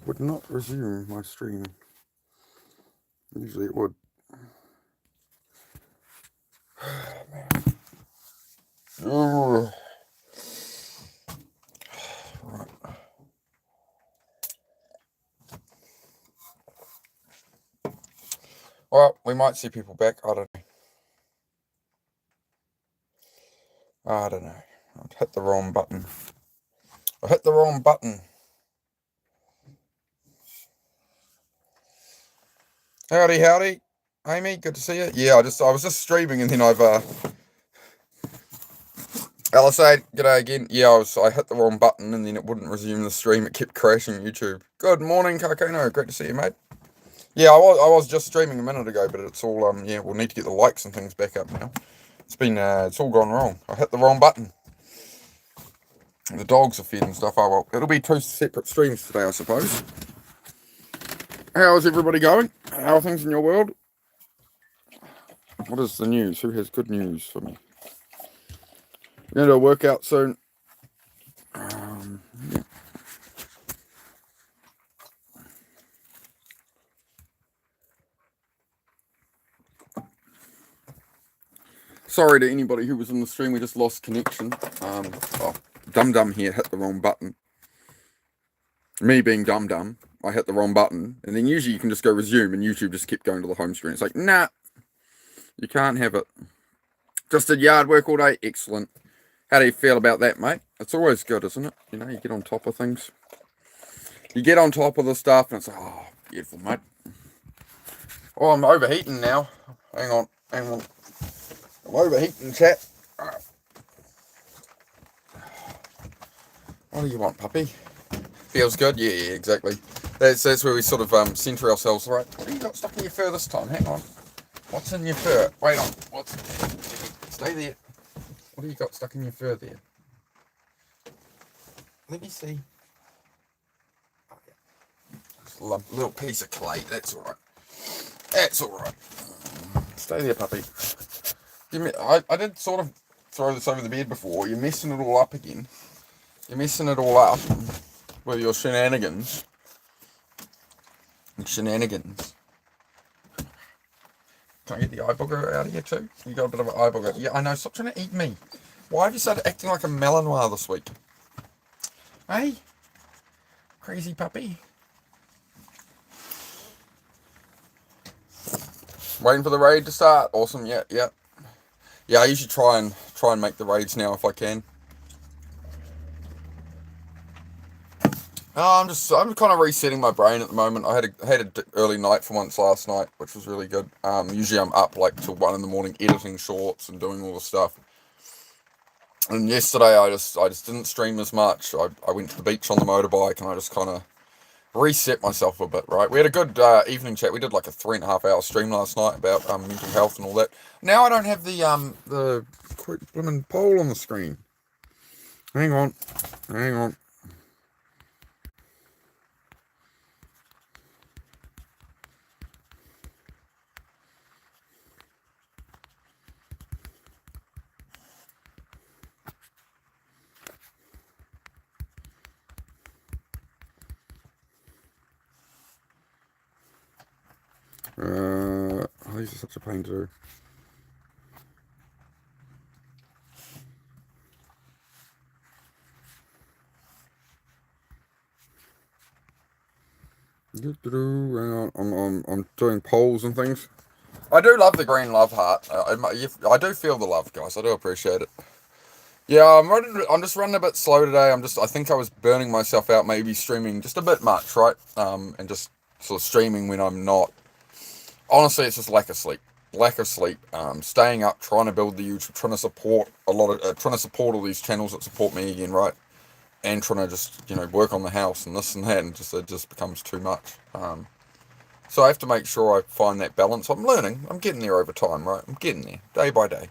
would not resume my stream. Usually it would. Man. Right. Well, we might see people back. I don't know. I hit the wrong button. Howdy. Amy, good to see you. Yeah, I was just streaming and then Alice, g'day again. Yeah, I hit the wrong button and then it wouldn't resume the stream. It kept crashing YouTube. Good morning, Kakano. Great to see you, mate. Yeah, I was just streaming a minute ago, but it's all we'll need to get the likes and things back up now. It's all gone wrong. I hit the wrong button. The dogs are fed and stuff. Oh well, it'll be 2 separate streams today, I suppose. How's everybody going? How are things in your world? What is the news? Who has good news for me? We're going to do a workout soon. Yeah. Sorry to anybody who was in the stream. We just lost connection. Dum here hit the wrong button. Me being Dum, I hit the wrong button. And then usually you can just go resume and YouTube just kept going to the home screen. It's like, nah, you can't have it. Just did yard work all day. Excellent. How do you feel about that, mate? It's always good, isn't it? You know, you get on top of things. You get on top of the stuff and it's like, oh, beautiful, mate. Oh, I'm overheating now. Hang on. I'm overheating, chat. What do you want, puppy? Feels good? Yeah, exactly. That's where we sort of centre ourselves, right? What do you got stuck in your fur this time? Hang on. What's in your fur? Wait on. Stay there. What do you got stuck in your fur there? Let me see. Oh, yeah. Just a little piece of clay. That's all right. Stay there, puppy. I did sort of throw this over the bed before. You're messing it all up again. You're messing it all up with your shenanigans. Can I get the eye booger out of here too? You got a bit of an eye booger. Yeah, I know. Stop trying to eat me. Why have you started acting like a Malinois this week? Hey? Crazy puppy. Waiting for the raid to start. Awesome. Yeah. Yeah, I usually try and make the raids now if I can. I'm kind of resetting my brain at the moment. I had an early night for once last night, which was really good. Usually I'm up like till 1 a.m. editing shorts and doing all the stuff. And yesterday I just didn't stream as much. I went to the beach on the motorbike and I just kind of reset myself a bit. Right, we had a good evening chat. We did like a 3.5 hour stream last night about mental health and all that. Now I don't have the blooming poll on the screen. Hang on. These are such a pain to do. I'm doing polls and things. I do love the green love heart. I do feel the love, guys. I do appreciate it. Yeah, I'm just running a bit slow today. I think I was burning myself out, maybe streaming just a bit much, right? And just sort of streaming when I'm not. Honestly, it's just lack of sleep. Staying up, trying to build the YouTube, trying to support all these channels that support me again, right? And trying to just, work on the house and this and that, and it just becomes too much. So I have to make sure I find that balance. I'm learning. I'm getting there over time, right? I'm getting there, day by day.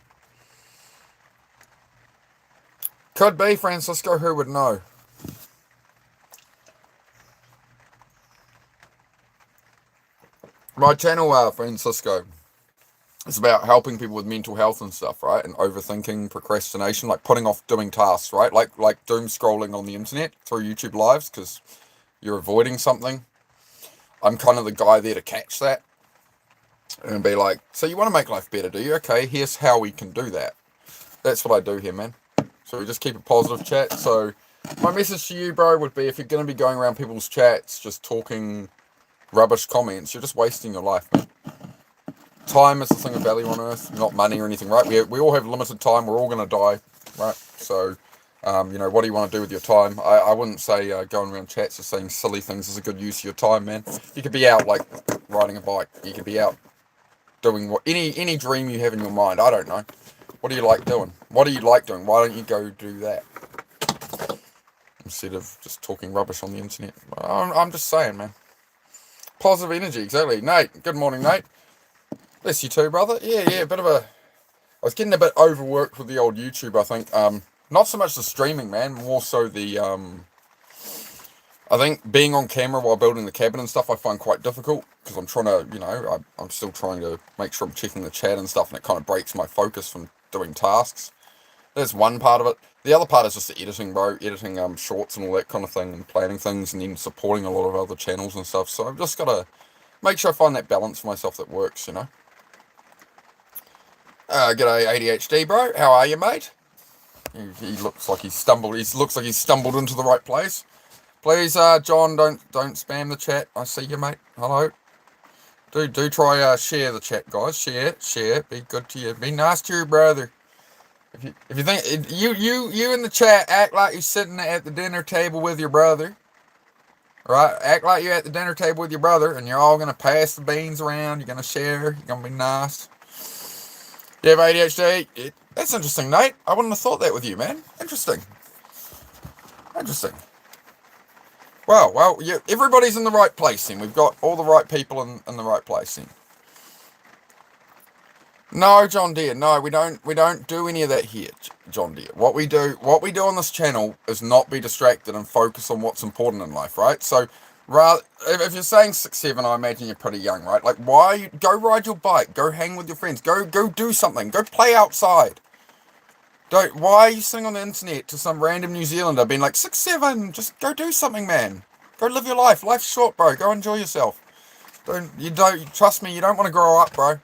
Could be, Francisco, who would know? My channel, Francisco, is about helping people with mental health and stuff, right? And overthinking, procrastination, like putting off doing tasks, right? Like doom scrolling on the internet through YouTube lives, because you're avoiding something, I'm kind of the guy there to catch that and be like, so you want to make life better, do you? Okay, here's how we can do that. That's what I do here, man. So we just keep a positive chat. So my message to you, bro, would be if you're going to be going around people's chats just talking rubbish comments, you're just wasting your life, man. Time is the thing of value on earth, not money or anything, right? We all have limited time. We're all going to die, right? So, what do you want to do with your time? I wouldn't say going around chats just saying silly things is a good use of your time, man. You could be out, like, riding a bike. You could be out doing any dream you have in your mind. I don't know. What do you like doing? What do you like doing? Why don't you go do that? Instead of just talking rubbish on the internet. I'm just saying, man. Positive energy, exactly. Nate, good morning, Nate. Bless you too, brother. Yeah, I was getting a bit overworked with the old YouTube, I think. Not so much the streaming, man, more so the, I think being on camera while building the cabin and stuff I find quite difficult, because I'm trying to, I'm still trying to make sure I'm checking the chat and stuff, and it kind of breaks my focus from doing tasks. That's one part of it. The other part is just the editing, bro. Editing shorts and all that kind of thing, and planning things, and then supporting a lot of other channels and stuff. So I've just got to make sure I find that balance for myself that works, G'day ADHD, bro. How are you, mate? He looks like he's stumbled. He looks like he's stumbled into the right place. Please, John, don't spam the chat. I see you, mate. Hello. Do try share the chat, guys. Share. Be good to you. Be nice to your brother. If you think you in the chat act like you're sitting at the dinner table with your brother, right? Act like you're at the dinner table with your brother, and you're all gonna pass the beans around. You're gonna share. You're gonna be nice. You have ADHD? That's interesting, Nate. I wouldn't have thought that with you, man. Interesting. Well, yeah, everybody's in the right place then. We've got all the right people in the right place then. No, John Deere. No, we don't do any of that here, John Deere. What we do on this channel is not be distracted and focus on what's important in life, right? So, rather, if you're saying 6'7", I imagine you're pretty young, right? Like, go ride your bike, go hang with your friends, go do something, go play outside. Why are you sitting on the internet to some random New Zealander being like 6'7"? Just go do something, man. Go live your life. Life's short, bro. Go enjoy yourself. Trust me. You don't want to grow up, bro.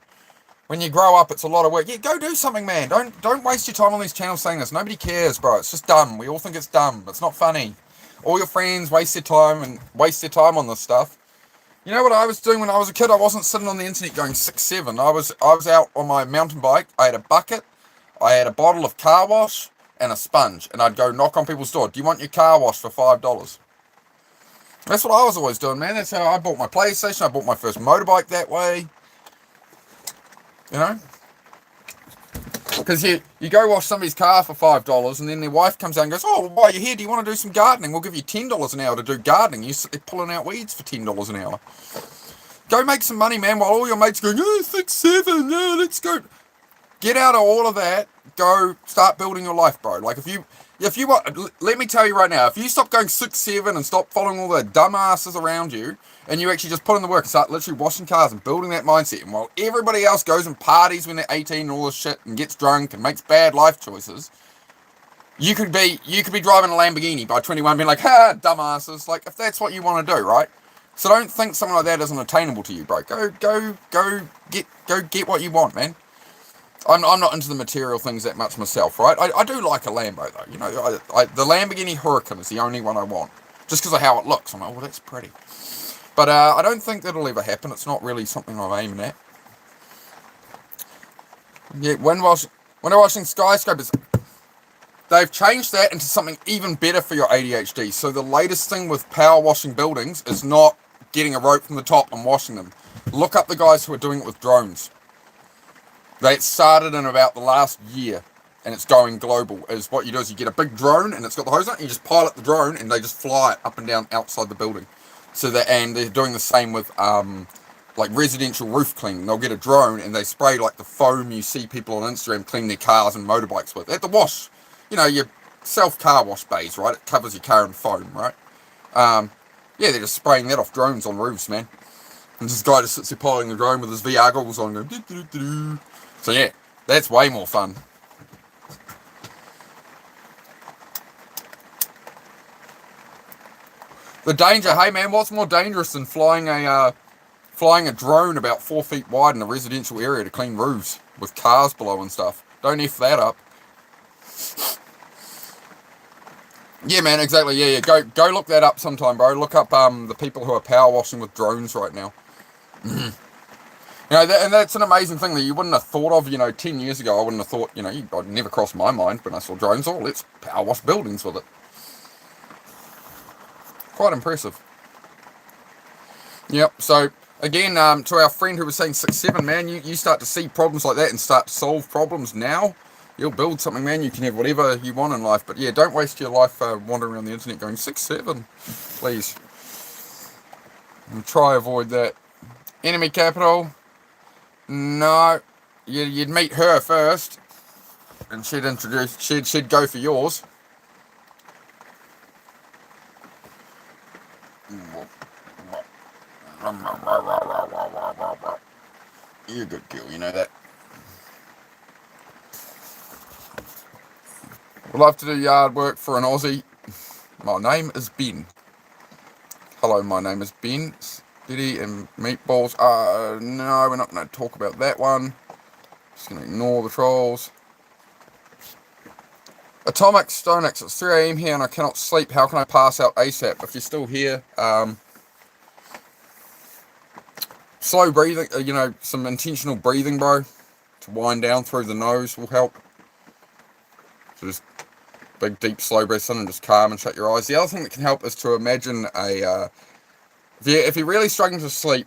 When you grow up, it's a lot of work. Yeah, go do something, man. Don't waste your time on these channels saying this. Nobody cares, bro. It's just dumb. We all think it's dumb. It's not funny. All your friends waste their time on this stuff. You know what I was doing when I was a kid? I wasn't sitting on the internet going 6'7". I was out on my mountain bike. I had a bucket. I had a bottle of car wash and a sponge, and I'd go knock on people's door. Do you want your car wash for $5? That's what I was always doing, man. That's how I bought my PlayStation. I bought my first motorbike that way. Because you go wash somebody's car for $5, and then their wife comes out and goes, oh, while you're here, do you want to do some gardening? We'll give you $10 an hour to do gardening. You're pulling out weeds for $10 an hour. Go make some money, man, while all your mates are going, 6'7", let's go. Get out of all of that. Go start building your life, bro. Like, if you want, let me tell you right now, if you stop going 6'7" and stop following all the dumbasses around you, and you actually just put in the work and start literally washing cars and building that mindset, and while everybody else goes and parties when they're 18 and all this shit and gets drunk and makes bad life choices, you could be driving a Lamborghini by 21 being like, ha, dumbasses. Like, if that's what you want to do, right? So don't think something like that isn't attainable to you, bro. Go get what you want, man. I'm not into the material things that much myself, right? I do like a Lambo, though. The Lamborghini Huracan is the only one I want. Just because of how it looks. I'm like, well, that's pretty. But I don't think that'll ever happen. It's not really something I'm aiming at. Yeah, when they're watching skyscrapers, they've changed that into something even better for your ADHD. So the latest thing with power washing buildings is not getting a rope from the top and washing them. Look up the guys who are doing it with drones. They started in about the last year, and it's going global. Is what you do is you get a big drone, and it's got the hose on it, and you just pilot the drone, and they just fly it up and down outside the building. And they're doing the same with like residential roof cleaning. They'll get a drone, and they spray like the foam you see people on Instagram clean their cars and motorbikes with. At the wash, your self-car wash bays, right? It covers your car in foam, right? Yeah, they're just spraying that off drones on roofs, man. And this guy just sits there piloting the drone with his VR goggles on, going, doo-doo-doo-doo. So yeah, that's way more fun. The danger, hey man, what's more dangerous than flying a drone about 4 feet wide in a residential area to clean roofs with cars below and stuff? Don't F that up. Yeah, man, exactly. Yeah. Go look that up sometime, bro. Look up the people who are power washing with drones right now. And that's an amazing thing that you wouldn't have thought of, 10 years ago. I wouldn't have thought, I'd never crossed my mind when I saw drones. Oh, let's power wash buildings with it. Quite impressive. Yep, so, again, to our friend who was saying 6-7, man, you start to see problems like that and start to solve problems now. You'll build something, man. You can have whatever you want in life. But, yeah, don't waste your life wandering around the internet going 6-7. Please. And try avoid that. Enemy capital. No, you'd meet her first, and she'd go for yours. You're a good girl, you know that. Would love to do yard work for an Aussie. My name is Ben. Hello, my name is Ben. Spaghetti and meatballs. No, we're not going to talk about that one. Just going to ignore the trolls. Atomic Stonex. It's 3 AM here and I cannot sleep. How can I pass out ASAP? If you're still here, slow breathing, some intentional breathing, bro. To wind down through the nose will help. So just big, deep, slow breaths in and just calm and shut your eyes. The other thing that can help is to imagine if you're really struggling to sleep,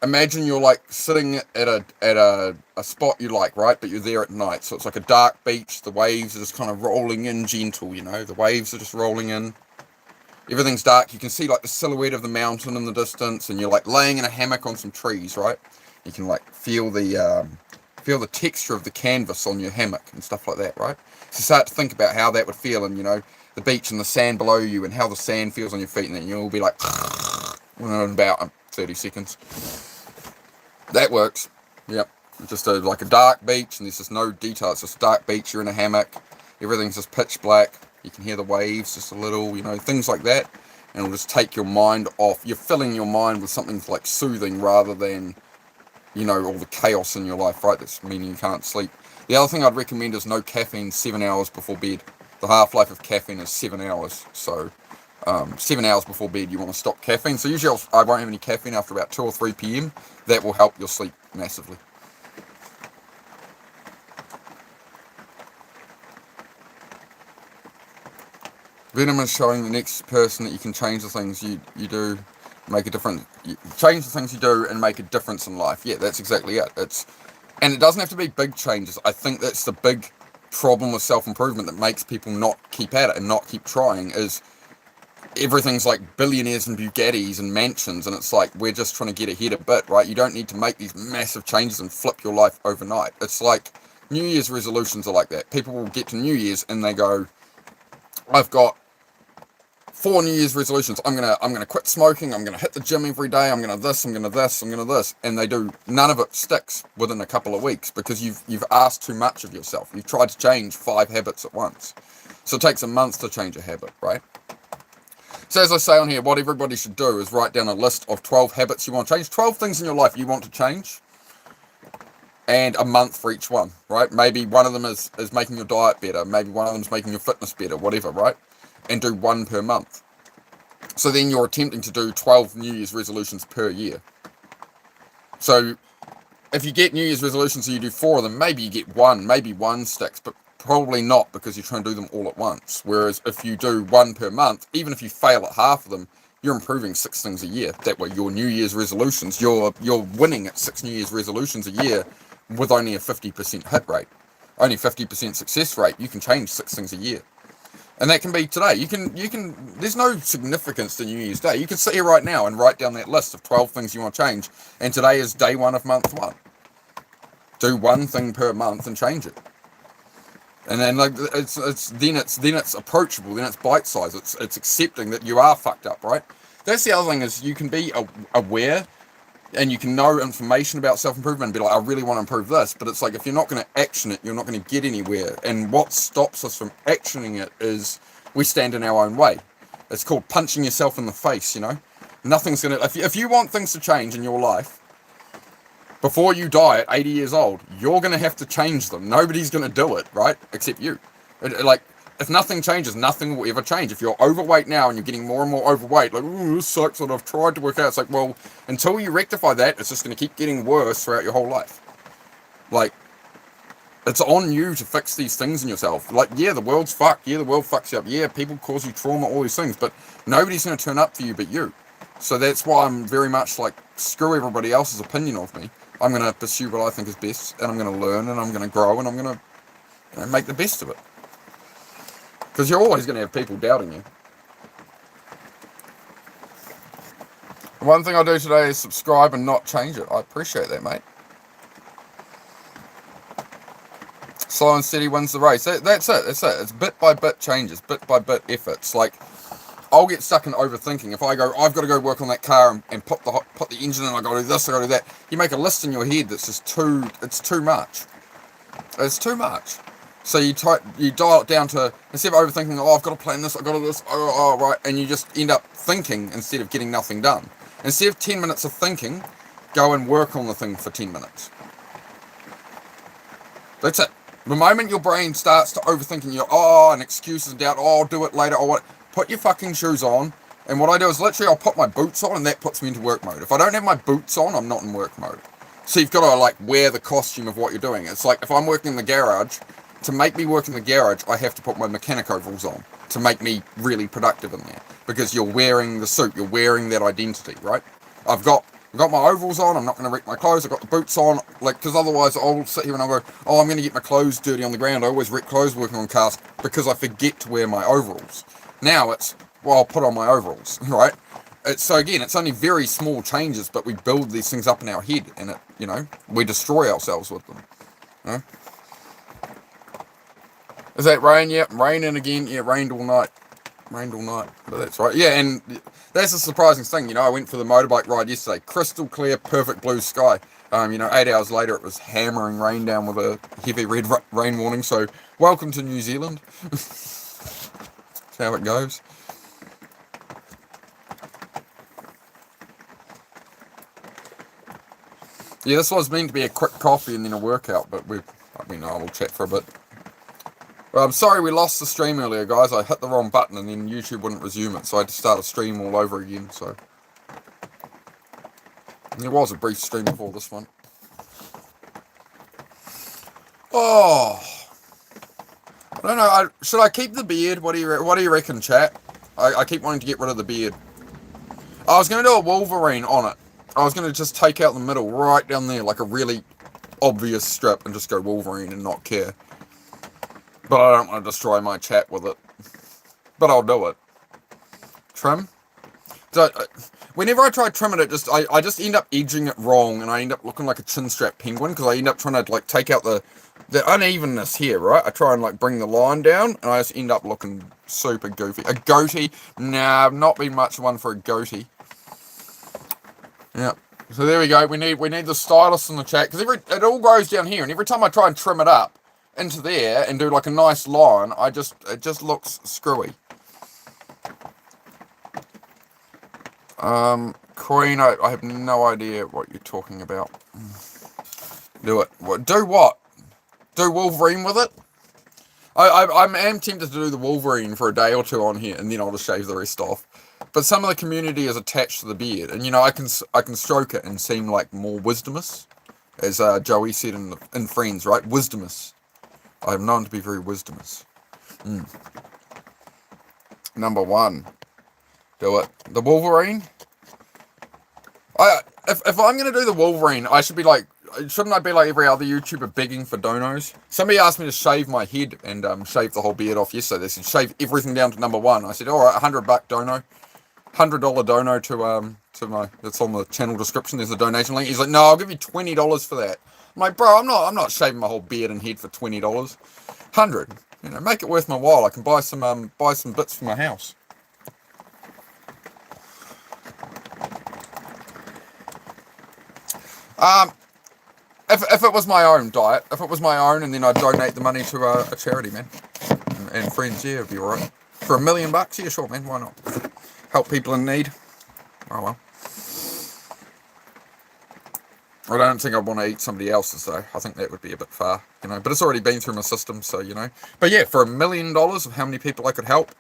imagine you're like sitting at a spot you like, right? But you're there at night. So it's like a dark beach. The waves are just kind of rolling in gentle, The waves are just rolling in. Everything's dark. You can see like the silhouette of the mountain in the distance, and you're like laying in a hammock on some trees, right? You can like feel the texture of the canvas on your hammock and stuff like that, right? So start to think about how that would feel, and the beach and the sand below you, and how the sand feels on your feet, and then you'll be like in about 30 seconds. That works. Yep. Just like a dark beach, and there's just no detail. It's just a dark beach. You're in a hammock. Everything's just pitch black. You can hear the waves just a little, things like that. And it'll just take your mind off. You're filling your mind with something like soothing rather than, all the chaos in your life, right? That's meaning you can't sleep. The other thing I'd recommend is no caffeine 7 hours before bed. The half-life of caffeine is 7 hours. So 7 hours before bed, you want to stop caffeine. So usually I won't have any caffeine after about 2 or 3 p.m. That will help your sleep massively. Venom is showing the next person that you can change the things you do, make a difference. Change the things you do and make a difference in life. Yeah, that's exactly it. And it doesn't have to be big changes. I think that's the big problem with self-improvement that makes people not keep at it and not keep trying is everything's like billionaires and Bugattis and mansions, and it's like we're just trying to get ahead a bit, right? You don't need to make these massive changes and flip your life overnight. It's like New Year's resolutions are like that. People will get to New Year's and they go, I've got 4 New Year's resolutions. I'm gonna quit smoking. I'm gonna hit the gym every day. I'm gonna this. I'm gonna this. I'm gonna this. And they do. None of it sticks within a couple of weeks because you've asked too much of yourself. You've tried to change 5 habits at once. So it takes a month to change a habit, right? So as I say on here, what everybody should do is write down a list of 12 habits you want to change. 12 things in your life you want to change. And a month for each one, right? Maybe one of them is making your diet better. Maybe one of them is making your fitness better, whatever, right? And do 1 per month. So then you're attempting to do 12 New Year's resolutions per year. So if you get New Year's resolutions and you do 4 of them, maybe you get 1, maybe 1 sticks, but probably not because you're trying to do them all at once. Whereas if you do 1 per month, even if you fail at half of them, you're improving 6 things a year. That way your New Year's resolutions, you're winning at 6 New Year's resolutions a year with only a 50% hit rate. Only 50% success rate. You can change 6 things a year. And that can be today. You can, there's no significance to New Year's Day. You can sit here right now and write down that list of 12 things you want to change. And today is day 1 of month 1. Do 1 thing per month and change it. And then like it's approachable, then it's bite size. It's accepting that you are fucked up, right? That's the other thing is you can be aware and you can know information about self-improvement and be like, I really want to improve this. But it's like, if you're not going to action it, you're not going to get anywhere. And what stops us from actioning it is we stand in our own way. It's called punching yourself in the face, you know? Nothing's gonna... If you want things to change in your life, before you die at 80 years old, you're gonna have to change them. Nobody's gonna do it, right? Except you. Like, if nothing changes, nothing will ever change. If you're overweight now and you're getting more and more overweight, like, ooh, this sucks and I've tried to work out. It's like, well, until you rectify that, it's just gonna keep getting worse throughout your whole life. Like, it's on you to fix these things in yourself. Like, yeah, the world's fucked. Yeah, the world fucks you up. Yeah, people cause you trauma, all these things. But nobody's going to turn up for you but you. So that's why I'm very much like, screw everybody else's opinion of me. I'm going to pursue what I think is best. And I'm going to learn and I'm going to grow and I'm going to make the best of it. Because you're always going to have people doubting you. One thing I do today is subscribe and not change it. I appreciate that, mate. Slow and steady wins the race. That's it. It's bit by bit changes, bit by bit efforts. Like, I'll get stuck in overthinking. If I go, I've got to go work on that car and put the engine in, I got to do this, I got to do that. You make a list in your head that's just it's too much. It's too much. So you dial it down to, instead of overthinking, oh, I've got to plan this, I've got to do this, oh, right, and you just end up thinking instead of getting nothing done. Instead of 10 minutes of thinking, go and work on the thing for 10 minutes. That's it. The moment your brain starts to overthinking, and excuses and doubt, I'll do it later, put your fucking shoes on, and what I do is literally I'll put my boots on and that puts me into work mode. If I don't have my boots on, I'm not in work mode. So you've got to like wear the costume of what you're doing. It's like if I'm working in the garage, to make me work in the garage, I have to put my mechanic overalls on to make me really productive in there. Because you're wearing the suit, you're wearing that identity, right? I've got my overalls on, I'm not going to wreck my clothes, I've got the boots on, like, because otherwise I'll sit here and I'll go, oh, I'm going to get my clothes dirty on the ground. I always wreck clothes working on cars because I forget to wear my overalls. Now it's, well, I'll put on my overalls, right? So again, it's only very small changes, but we build these things up in our head, and we destroy ourselves with them. You know? Is that rain? Yep, raining again. Yeah, rained all night. But that's right. Yeah, and that's a surprising thing. I went for the motorbike ride yesterday. Crystal clear, perfect blue sky. 8 hours later it was hammering rain down with a heavy red rain warning. So welcome to New Zealand. That's how it goes. Yeah, this was meant to be a quick coffee and then a workout, but we'll chat for a bit. Well, I'm sorry we lost the stream earlier, guys. I hit the wrong button and then YouTube wouldn't resume it, so I had to start a stream all over again. So there was a brief stream before this one. Oh, I don't know. Should I keep the beard? What do you reckon, chat? I keep wanting to get rid of the beard. I was going to do a Wolverine on it. I was going to just take out the middle, right down there, like a really obvious strip, and just go Wolverine and not care. But I don't want to destroy my chat with it. But I'll do it. Trim? So, whenever I try trimming it, I just end up edging it wrong, and I end up looking like a chin strap penguin, because I end up trying to like take out the unevenness here, right? I try and like bring the line down, and I just end up looking super goofy. A goatee? Nah, I've not been much one for a goatee. Yeah. So there we go. We need the stylist in the chat, because it all grows down here, and every time I try and trim it up into there and do like a nice line, it just looks screwy. Queen, I have no idea what you're talking about. Do it. Do what? Do Wolverine with it? I am tempted to do the Wolverine for a day or two on here, and then I'll just shave the rest off. But some of the community is attached to the beard, and I can stroke it and seem like more wisdomous, as Joey said in Friends, right? Wisdomous. I am known to be very wisdomous. Number 1. Do it. The Wolverine? If I'm going to do the Wolverine, I should be like, shouldn't I be like every other YouTuber begging for donos? Somebody asked me to shave my head and shave the whole beard off yesterday. They said, shave everything down to number 1. I said, alright, $100 dono. $100 dono to my, it's on the channel description, there's a donation link. He's like, no, I'll give you $20 for that. I'm like, bro, I'm not shaving my whole beard and head for $20. 100. Make it worth my while. I can buy some bits for my house. If it was my own diet, if it was my own, and then I'd donate the money to a charity, man, and friends, yeah, it'd be alright. For $1 million? Yeah, sure, man. Why not? Help people in need. Oh, well. I don't think I'd want to eat somebody else's, though. I think that would be a bit far, But it's already been through my system, so, But yeah, for $1 million of how many people I could help,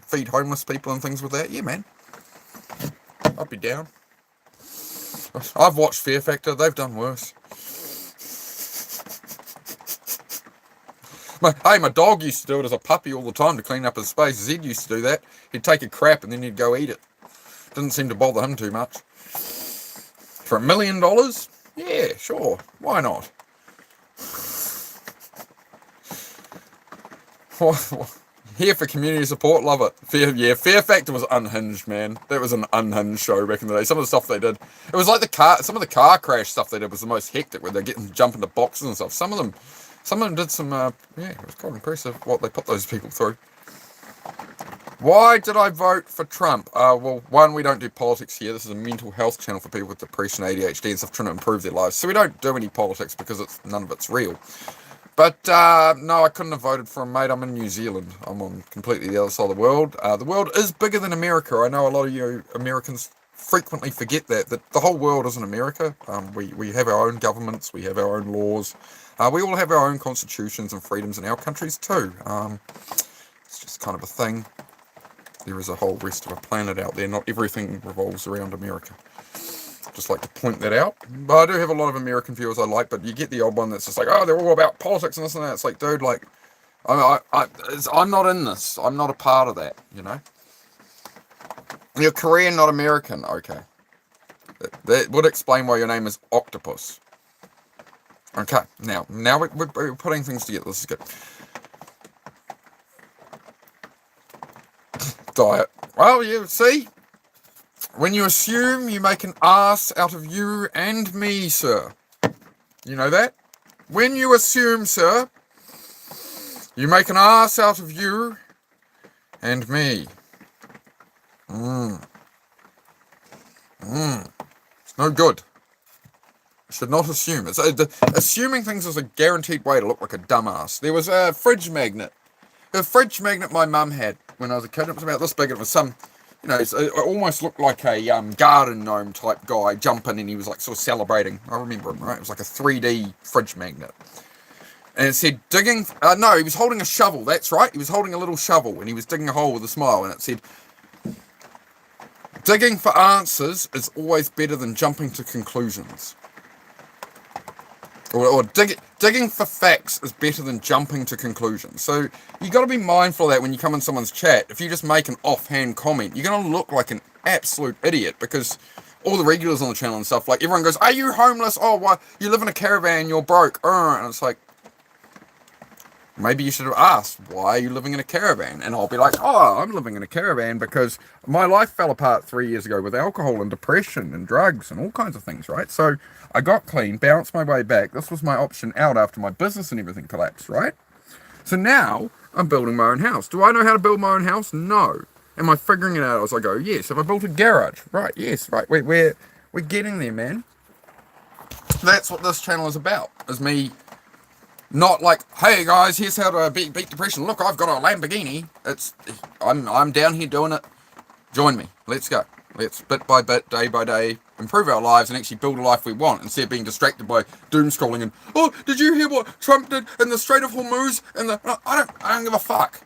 feed homeless people and things with that, yeah, man. I'd be down. I've watched Fear Factor. They've done worse. My dog used to do it as a puppy all the time to clean up his space. Zed used to do that. He'd take a crap and then he'd go eat it. Didn't seem to bother him too much. For $1 million? Yeah, sure. Why not? Here for community support, love it. Fear Factor was unhinged, man. That was an unhinged show back in the day. Some of the stuff they did, it was like some of the car crash stuff they did was the most hectic, where they're jump into boxes and stuff. Some of them did some, it was quite impressive what they put those people through. Why did I vote for Trump? Well, one, we don't do politics here. This is a mental health channel for people with depression, ADHD and stuff, trying to improve their lives. So we don't do any politics because none of it's real. But, no, I couldn't have voted for him, mate. I'm in New Zealand. I'm on completely the other side of the world. The world is bigger than America. I know a lot of you Americans frequently forget that the whole world isn't America. We have our own governments. We have our own laws. We all have our own constitutions and freedoms in our countries too. It's just kind of a thing. There is a whole rest of a planet out there. Not everything revolves around America. Just like to point that out. But I do have a lot of American viewers I like, but you get the odd one that's just like, oh, they're all about politics and this and that. It's like, dude, like, I'm not in this. I'm not a part of that, You're Korean, not American. Okay. That would explain why your name is Octopus. Okay, now we're putting things together. This is good. Diet. Well, you see, when you assume, you make an ass out of you and me, sir. You know that? When you assume, sir, you make an ass out of you and me. It's no good. You should not assume. Assuming things is a guaranteed way to look like a dumbass. There was a fridge magnet. A fridge magnet my mum had when I was a kid. It was about this big. It was some, it almost looked like a garden gnome type guy jumping, and he was like sort of celebrating. I remember him, right? It was like a 3D fridge magnet. And it said digging. No, he was holding a shovel. That's right. He was holding a little shovel, and he was digging a hole with a smile. And it said, digging for answers is always better than jumping to conclusions. Or digging for facts is better than jumping to conclusions. So you got to be mindful of that when you come in someone's chat. If you just make an offhand comment, you're going to look like an absolute idiot, because all the regulars on the channel and stuff, like everyone goes, are you homeless? Oh, why? You live in a caravan, you're broke. And it's like, maybe you should have asked, why are you living in a caravan? And I'll be like, oh, I'm living in a caravan because my life fell apart 3 years ago with alcohol and depression and drugs and all kinds of things, right? So I got clean, bounced my way back. This was my option out after my business and everything collapsed, right? So now I'm building my own house. Do I know how to build my own house? No. Am I figuring it out as I go? Yes. Have I built a garage? Right. Yes. Right. We're getting there, man. That's what this channel is about, is me not like, hey guys, here's how to beat depression. Look, I've got a Lamborghini. I'm down here doing it. Join me. Let's go. Let's bit by bit, day by day, improve our lives and actually build a life we want, instead of being distracted by doom scrolling and, oh, did you hear what Trump did in the Strait of Hormuz? And I don't give a fuck.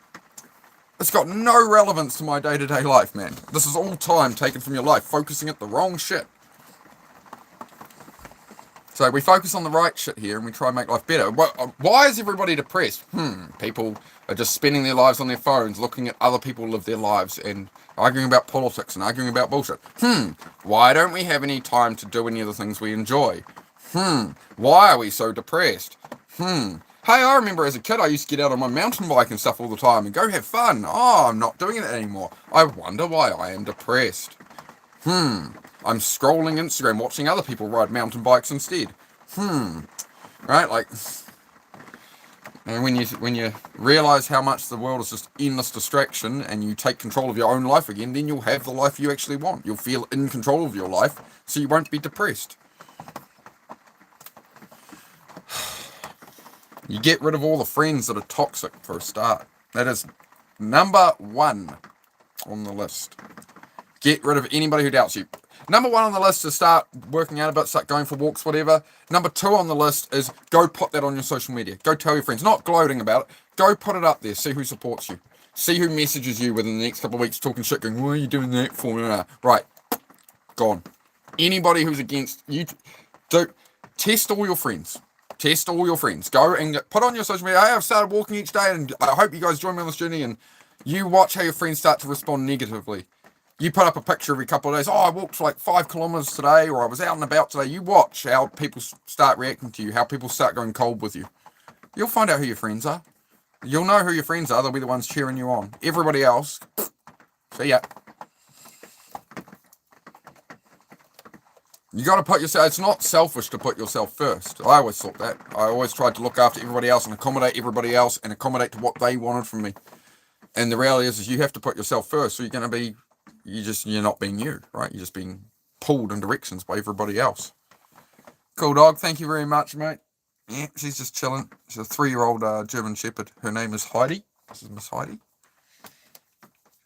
It's got no relevance to my day-to-day life, man. This is all time taken from your life, focusing at the wrong shit. So we focus on the right shit here and we try and make life better. Why is everybody depressed? People are just spending their lives on their phones, looking at other people live their lives and arguing about politics and arguing about bullshit. Why don't we have any time to do any of the things we enjoy? Why are we so depressed? Hey, I remember as a kid I used to get out on my mountain bike and stuff all the time and go have fun. Oh, I'm not doing it anymore. I wonder why I am depressed. I'm scrolling Instagram, watching other people ride mountain bikes instead. Right, like, and when you realize how much the world is just endless distraction, and you take control of your own life again, then you'll have the life you actually want. You'll feel in control of your life, so you won't be depressed. You get rid of all the friends that are toxic for a start. That is Number 1 on the list. Get rid of anybody who doubts you. Number 1 on the list is start working out a bit, start going for walks, whatever. Number 2 on the list is go put that on your social media. Go tell your friends. Not gloating about it. Go put it up there. See who supports you. See who messages you within the next couple of weeks talking shit, going, what are you doing that for? Right. Gone. Anybody who's against you, test all your friends. Test all your friends. Go and put on your social media, hey, I've started walking each day, and I hope you guys join me on this journey, and you watch how your friends start to respond negatively. You put up a picture every couple of days, I walked like 5 kilometers today, or I was out and about today. You watch how people start reacting to you, how people start going cold with you. You'll find out who your friends are. You'll know who your friends are. They'll be the ones cheering you on. Everybody else, see ya. You got to put yourself, it's not selfish to put yourself first. I always thought that. I always tried to look after everybody else and accommodate everybody else and accommodate to what they wanted from me. And the reality is you have to put yourself first. So you're going to be, you're not being you, right? You're just being pulled in directions by everybody else. Cool dog. Thank you very much, mate. Yeah, she's just chilling. She's a 3-year-old German Shepherd. Her name is Heidi. This is Miss Heidi.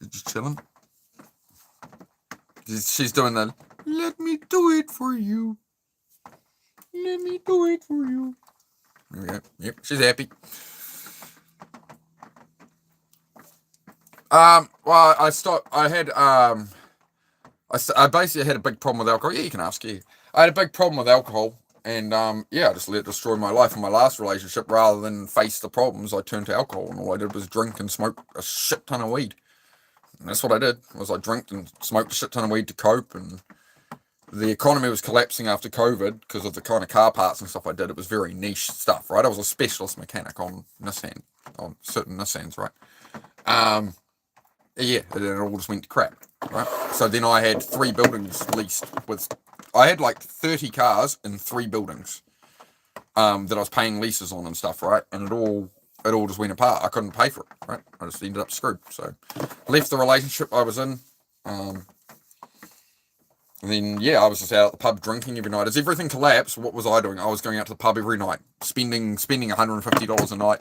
She's just chilling. She's doing the, let me do it for you. Let me do it for you. There we go. Yep, she's happy. Well, I basically had a big problem with alcohol. Yeah, you can ask you. I had a big problem with alcohol, and I just let it destroy my life in my last relationship. Rather than face the problems, I turned to alcohol, and all I did was drink and smoke a shit ton of weed. And that's what I did. Was I drank and smoked a shit ton of weed to cope, and the economy was collapsing after COVID because of the kind of car parts and stuff I did. It was very niche stuff, right? I was a specialist mechanic on certain Nissans, right? Yeah, and then it all just went to crap, right? So then I had 3 buildings leased I had like 30 cars in 3 buildings that I was paying leases on and stuff, right? And it all just went apart. I couldn't pay for it, right? I just ended up screwed. So left the relationship I was in. And then, I was just out at the pub drinking every night. As everything collapsed, what was I doing? I was going out to the pub every night, spending $150 a night,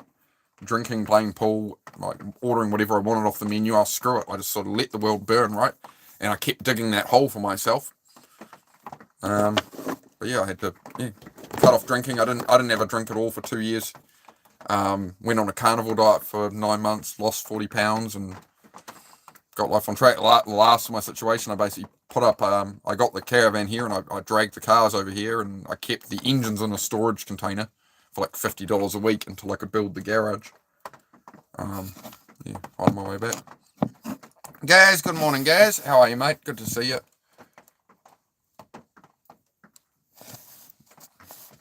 drinking, playing pool, like ordering whatever I wanted off the menu. Screw it. I just sort of let the world burn, right? And I kept digging that hole for myself. But I had to cut off drinking. I didn't have a drink at all for 2 years. Went on a carnivore diet for 9 months, lost 40 pounds, and got life on track. Last of my situation, I basically put up, I got the caravan here, and I dragged the cars over here, and I kept the engines in a storage container for like $50 a week until I could build the garage. On my way back. Gaz, good morning, Gaz. How are you, mate? Good to see you.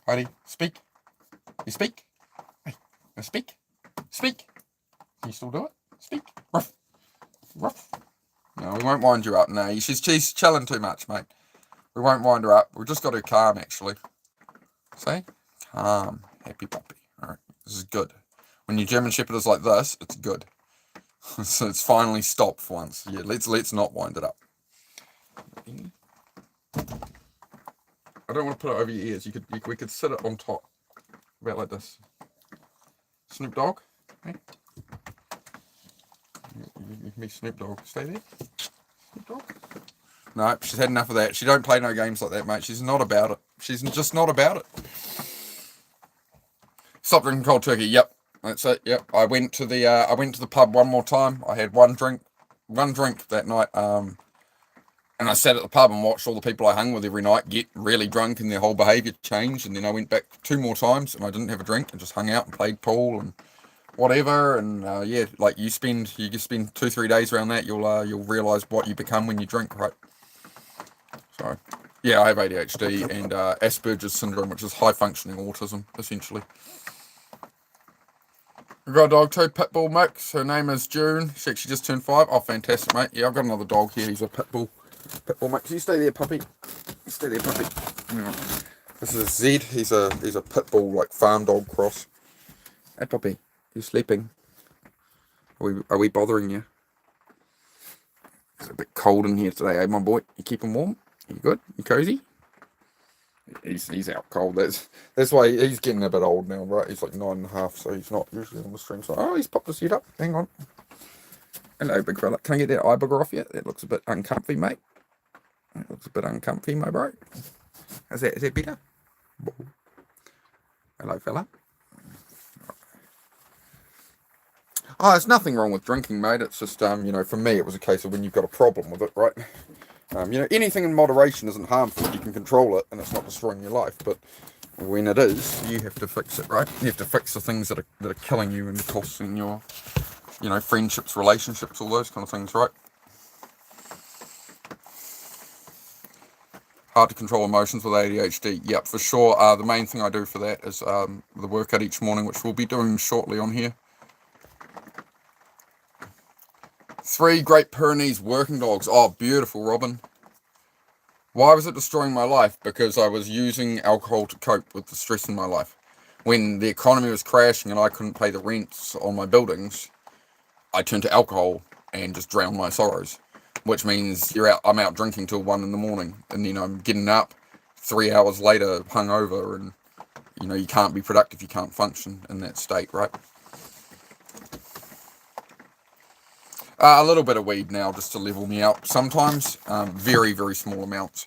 Heidi, speak. You speak? Hey, speak. Speak. Can you still do it? Speak. Ruff. Ruff. No, we won't wind you up. No, she's chilling too much, mate. We won't wind her up. We've just got her calm, actually. See? Calm. Happy puppy. Alright, this is good. When your German Shepherd is like this, it's good. So it's finally stopped for once. Yeah, let's not wind it up. I don't want to put it over your ears. We could sit it on top. About like this. Snoop Dogg. Hey. Me, Snoop Dogg. Stay there. Snoop Dogg. No, she's had enough of that. She don't play no games like that, mate. She's not about it. She's just not about it. Stop drinking cold turkey. Yep, that's it. Yep. I went to the pub one more time. I had one drink that night. And I sat at the pub and watched all the people I hung with every night get really drunk and their whole behaviour change. And then I went back 2 more times and I didn't have a drink and just hung out and played pool and whatever. And like you just spend 2-3 days around that, you'll realise what you become when you drink, right? So yeah, I have ADHD and Asperger's syndrome, which is high functioning autism, essentially. We've got a dog too, pit bull mix. Her name is June. She actually just turned 5. Oh, fantastic, mate. Yeah, I've got another dog here. He's a pit bull mix. You stay there, puppy. Stay there, puppy. Yeah. This is Zed. He's a pit bull, like farm dog cross. Hey, puppy. You sleeping? Are we bothering you? It's a bit cold in here today, eh, my boy? You keeping warm? You good? You cozy? He's out cold. That's why he's getting a bit old now, right? He's like 9.5, so he's not usually on the stream. So he's popped his head up. Hang on. Hello, big fella. Can I get that eye booger off you? It looks a bit uncomfy, mate. It looks a bit uncomfy, my bro. Is that better? Hello, fella. Oh, there's nothing wrong with drinking, mate. It's just, for me, it was a case of when you've got a problem with it, right? Anything in moderation isn't harmful. You can control it, and it's not destroying your life. But when it is, you have to fix it, right? You have to fix the things that are killing you and costing your, friendships, relationships, all those kind of things, right? Hard to control emotions with ADHD. Yep, for sure. The main thing I do for that is the workout each morning, which we'll be doing shortly on here. 3 Great Pyrenees working dogs. Oh, beautiful, Robin. Why was it destroying my life? Because I was using alcohol to cope with the stress in my life. When the economy was crashing and I couldn't pay the rents on my buildings, I turned to alcohol and just drowned my sorrows. Which means I'm out drinking till 1 in the morning, and I'm getting up 3 hours later hungover, and you can't be productive, you can't function in that state, right? A little bit of weed now just to level me out sometimes, very, very small amounts,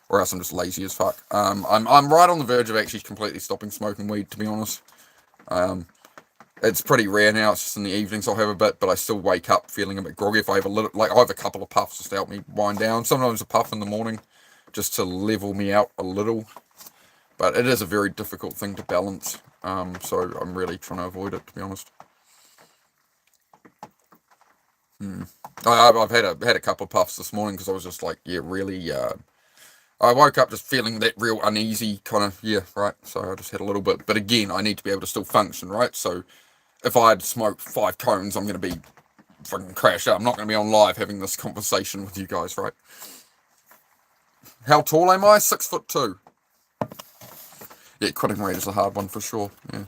or else I'm just lazy as fuck. I'm right on the verge of actually completely stopping smoking weed, to be honest. It's pretty rare now, it's just in the evenings I'll have a bit, but I still wake up feeling a bit groggy if I have I have a couple of puffs just to help me wind down. Sometimes a puff in the morning just to level me out a little, but it is a very difficult thing to balance, so I'm really trying to avoid it, to be honest. I've had a couple of puffs this morning because I was just like, really. I woke up just feeling that real uneasy kind of, right. So I just had a little bit, but again, I need to be able to still function, right? So if I had smoked 5 cones, I'm going to be fucking crashed out. I'm not going to be on live having this conversation with you guys, right? How tall am I? 6'2". Yeah, quitting rate is a hard one for sure. Yeah.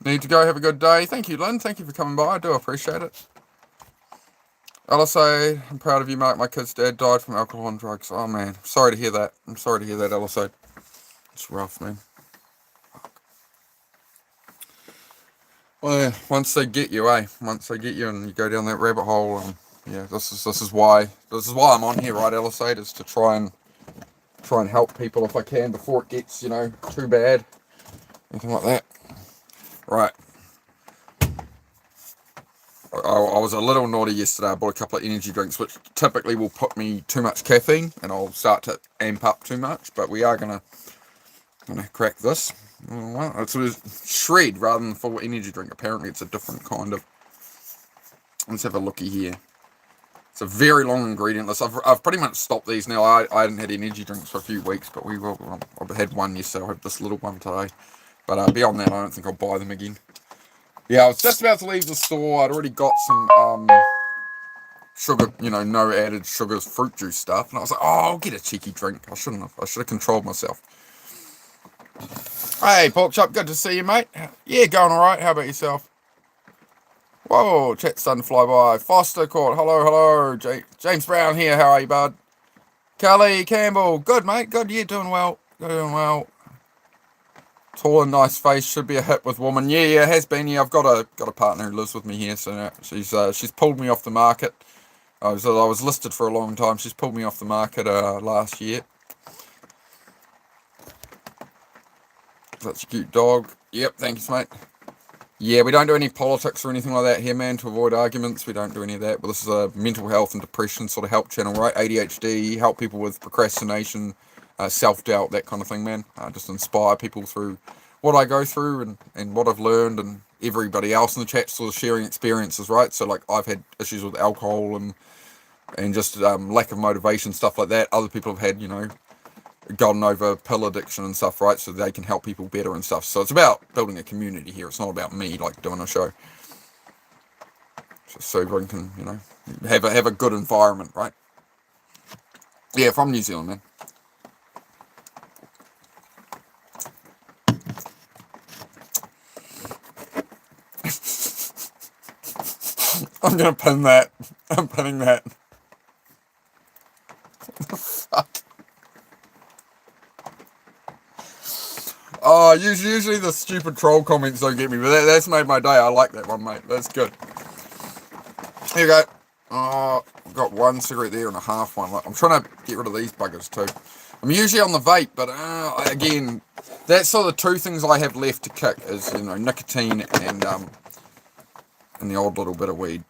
Need to go. Have a good day. Thank you, Lynn. Thank you for coming by. I do appreciate it. LSA, I'm proud of you, Mark. My kid's dad died from alcohol and drugs. Oh, man. Sorry to hear that. I'm sorry to hear that, LSA. It's rough, man. Well, yeah, once they get you, Once they get you and you go down that rabbit hole, this is why I'm on here, right, LSA, is to try and help people if I can before it gets, too bad. Anything like that. Right. I was a little naughty yesterday. I bought a couple of energy drinks, which typically will put me too much caffeine, and I'll start to amp up too much. But we are gonna crack this. It's a shred rather than full energy drink. Apparently, it's a different kind of. Let's have a looky here. It's a very long ingredient list. I've pretty much stopped these now. I hadn't had energy drinks for a few weeks, but I've had one yesterday. I have this little one today. But beyond that, I don't think I'll buy them again. Yeah, I was just about to leave the store. I'd already got some sugar, no added sugars, fruit juice stuff, and I was like, oh, I'll get a cheeky drink. I shouldn't have. I should have controlled myself. Hey, Pork Chop, good to see you, mate. Yeah, going all right. How about yourself? Whoa, chat's starting to fly by. Foster Court, hello. James Brown here. How are you, bud? Kelly Campbell, good, mate. Good, yeah, doing well. Tall and nice face, should be a hit with woman. Yeah, has been. Yeah, I've got a partner who lives with me here, so she's pulled me off the market. I was listed for a long time. She's pulled me off the market last year. That's a cute dog. Yep, thanks, mate. Yeah, we don't do any politics or anything like that here, man, to avoid arguments. We don't do any of that. But this is a mental health and depression sort of help channel, right? ADHD, help people with procrastination, self-doubt, that kind of thing, man. Just inspire people through what I go through and what I've learned, and everybody else in the chat sort of sharing experiences, right? So, like, I've had issues with alcohol and just lack of motivation, stuff like that. Other people have had, gotten over pill addiction and stuff, right? So they can help people better and stuff. So it's about building a community here. It's not about me, like, doing a show. So everyone can, have a good environment, right? Yeah, from New Zealand, man. I'm gonna pin that. I'm pinning that. Fuck. Oh, usually the stupid troll comments don't get me, but that's made my day. I like that one, mate. That's good. Here you go. Oh, I've got one cigarette there and a half one. I'm trying to get rid of these buggers too. I'm usually on the vape, but again, that's sort of the two things I have left to kick is, nicotine and the odd little bit of weed.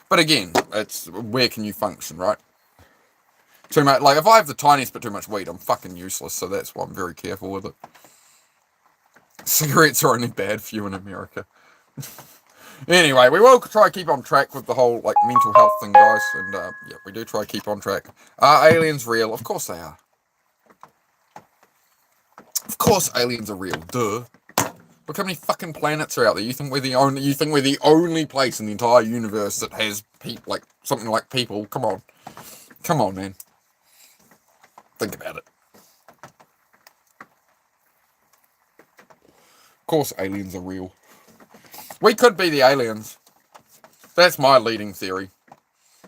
But again, it's where can you function, right? Too much, like if I have the tiniest bit too much weed, I'm fucking useless. So that's why I'm very careful with it. Cigarettes are only bad for you in America. Anyway, we will try to keep on track with the whole like mental health thing, guys, and yeah, we do try to keep on track. Are aliens real? Of course they are. Of course, aliens are real. Duh. Look how many fucking planets are out there. You think we're the only place in the entire universe that has like something like people? Come on, man. Think about it. Of course, aliens are real. We could be the aliens. That's my leading theory.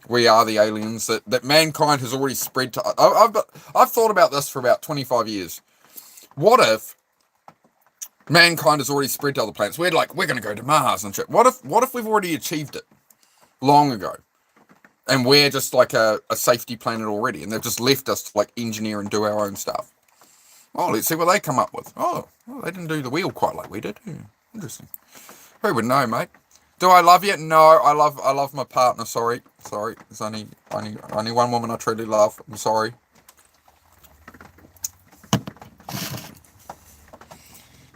We are the aliens that mankind has already spread to. I've thought about this for about 25 years. What if mankind has already spread to other planets? We're going to go to Mars and shit. What if we've already achieved it long ago, and we're just like a safety planet already, and they've just left us to like engineer and do our own stuff? Oh, let's see what they come up with. Oh, well, they didn't do the wheel quite like we did. Interesting. Who would know, mate? Do I love you? No, I love my partner. Sorry. There's only one woman I truly love. I'm sorry.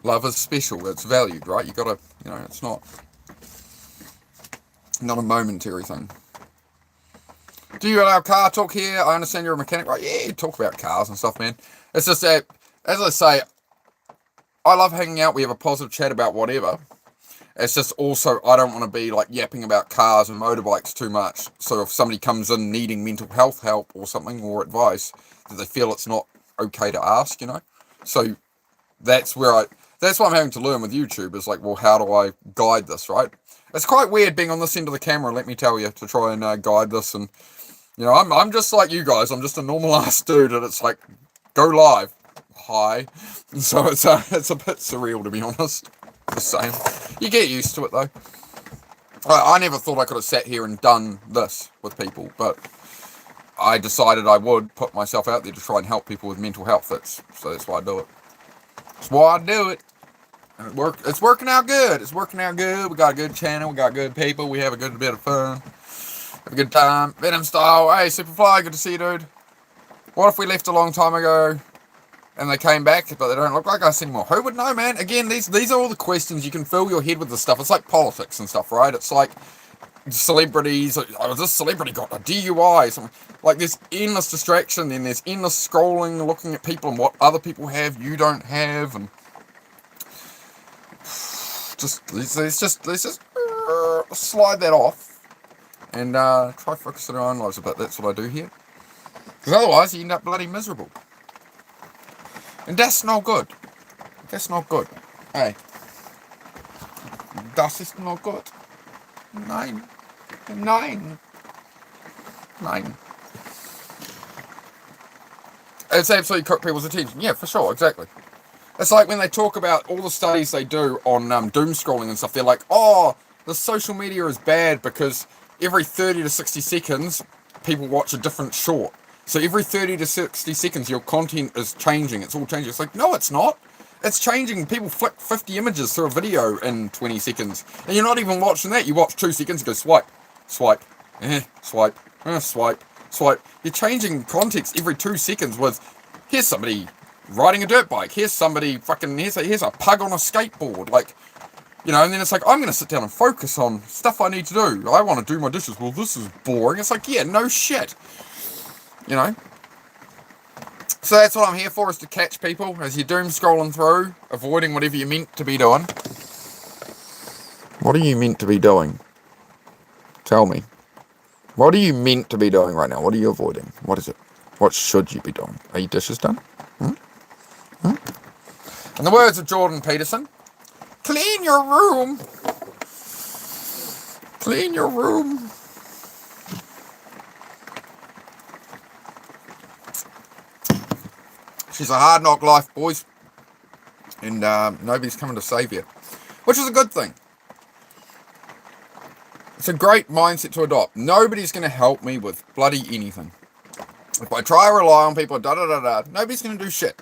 Love is special. It's valued, right? You gotta, it's not a momentary thing. Do you allow car talk here? I understand you're a mechanic, right? Yeah, you talk about cars and stuff, man. It's just that, as I say, I love hanging out. We have a positive chat about whatever. It's just also, I don't want to be like yapping about cars and motorbikes too much. So if somebody comes in needing mental health help or something or advice, that they feel it's not okay to ask, So that's what I'm having to learn with YouTube is like, well, how do I guide this, right? It's quite weird being on this end of the camera, let me tell you, to try and guide this. And, I'm just like you guys. I'm just a normal ass dude, and it's like, go live. Hi. And so it's a bit surreal, to be honest. The same. You get used to it though. I never thought I could have sat here and done this with people, but I decided I would put myself out there to try and help people with mental health. So that's why I do it. That's why I do it. And it's working out good. It's working out good. We got a good channel. We got good people. We have a good bit of fun. Have a good time. Venom style. Hey, Superfly, good to see you, dude. What if we left a long time ago and they came back, but they don't look like us anymore? Who would know, man? Again, these are all the questions. You can fill your head with this stuff. It's like politics and stuff, right? It's like celebrities. Oh, this celebrity got a DUI. Something. Like, there's endless distraction, then there's endless scrolling, looking at people and what other people have you don't have, and let's just slide that off and try focusing on our own lives a bit. That's what I do here. Because otherwise, you end up bloody miserable. And that's not good. That's not good. Hey. Das ist not good. Nein. It's absolutely cooked people's attention. Yeah, for sure, exactly. It's like when they talk about all the studies they do on doom scrolling and stuff, they're like, oh, the social media is bad because every 30 to 60 seconds, people watch a different short. So every 30 to 60 seconds, your content is changing. It's all changing. It's like, no, it's not. It's changing. People flick 50 images through a video in 20 seconds. And you're not even watching that. You watch 2 seconds and go swipe, swipe, swipe, swipe, swipe. You're changing context every 2 seconds with, here's somebody riding a dirt bike. Here's somebody fucking, here's a pug on a skateboard. Like, and then it's like, I'm going to sit down and focus on stuff I need to do. I want to do my dishes. Well, this is boring. It's like, yeah, no shit. So that's what I'm here for, is to catch people as you're doom scrolling through, avoiding whatever you're meant to be doing. What are you meant to be doing? Tell me. What are you meant to be doing right now? What are you avoiding? What is it? What should you be doing? Are your dishes done? In the words of Jordan Peterson, clean your room. Clean your room. She's a hard knock life, boys. And nobody's coming to save you. Which is a good thing. It's a great mindset to adopt. Nobody's going to help me with bloody anything. If I try to rely on people, nobody's going to do shit.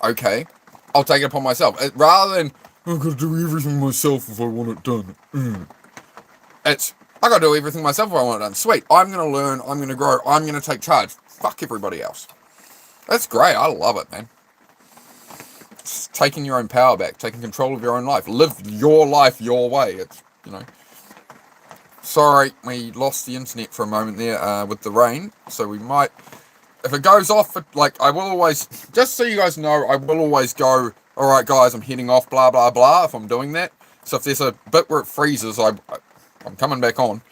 Okay, I'll take it upon myself. Rather than, I've got to do everything myself if I want it done. It's, I got to do everything myself if I want it done. Sweet, I'm going to learn, I'm going to grow, I'm going to take charge. Fuck everybody else. That's great, I love it, man. It's taking your own power back, taking control of your own life. Live your life your way. It's, Sorry, we lost the internet for a moment there with the rain, so we might, if it goes off, I will always, just so you guys know, I will always go, alright guys, I'm heading off, blah, blah, blah, if I'm doing that. So if there's a bit where it freezes, I'm coming back on.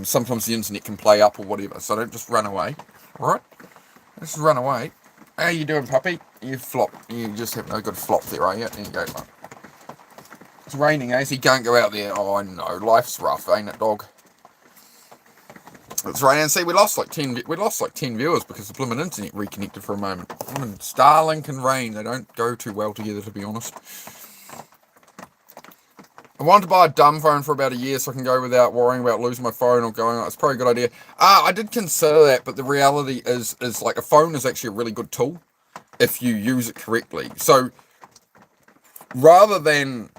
Sometimes the internet can play up or whatever, so don't just run away, alright? Just run away. How you doing, puppy? You flop, you just have no good flop there, are you? There you go, mate. It's raining, so you can't go out there. Oh, I know, life's rough, ain't it, dog? It's raining. See, we lost like 10 viewers because the blooming internet reconnected for a moment. Starlink and rain, they don't go too well together, to be honest. I wanted to buy a dumb phone for about a year so I can go without worrying about losing my phone or going. It's probably a good idea. I did consider that, but the reality is like a phone is actually a really good tool if you use it correctly. So rather than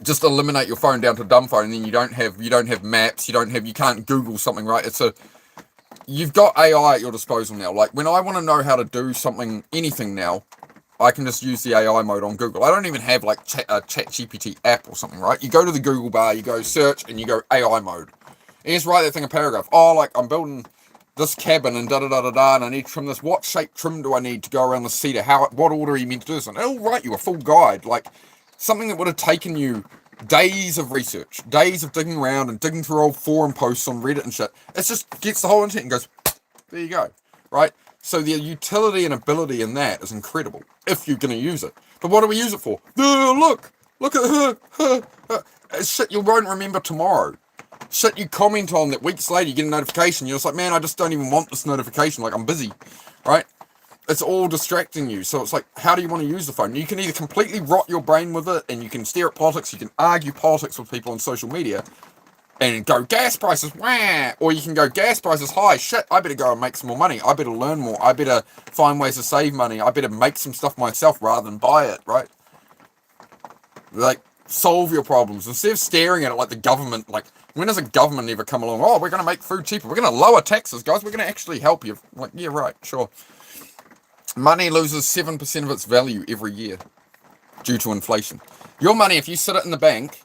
just eliminate your phone down to a dumb phone, and then you don't have maps, you can't Google something, right? You've got AI at your disposal now. Like when I want to know how to do something, anything now, I can just use the AI mode on Google. I don't even have like a ChatGPT app or something, right? You go to the Google bar, you go search, and you go AI mode. And just write that thing a paragraph. Oh, like I'm building this cabin and da-da-da-da-da, and I need to trim this. What shape trim do I need to go around the cedar? What order are you meant to do this in? It'll write you a full guide. Like something that would have taken you days of research, days of digging around and digging through old forum posts on Reddit and shit. It just gets the whole internet and goes, there you go, right? So the utility and ability in that is incredible if you're going to use it. But what do we use it for? Look at her. Shit you won't remember tomorrow. Shit you comment on that weeks later you get a notification. You're just like, man, I just don't even want this notification. Like I'm busy, right? It's all distracting you. So it's like, how do you want to use the phone? You can either completely rot your brain with it and you can stare at politics, you can argue politics with people on social media and go, gas prices, wah! Or you can go, gas prices high, shit, I better go and make some more money. I better learn more. I better find ways to save money. I better make some stuff myself rather than buy it, right? Like, solve your problems. Instead of staring at it like the government, like, when does a government ever come along? Oh, we're going to make food cheaper. We're going to lower taxes, guys. We're going to actually help you. Like, yeah, right, sure. Money loses 7% of its value every year due to inflation. Your money, if you sit it in the bank,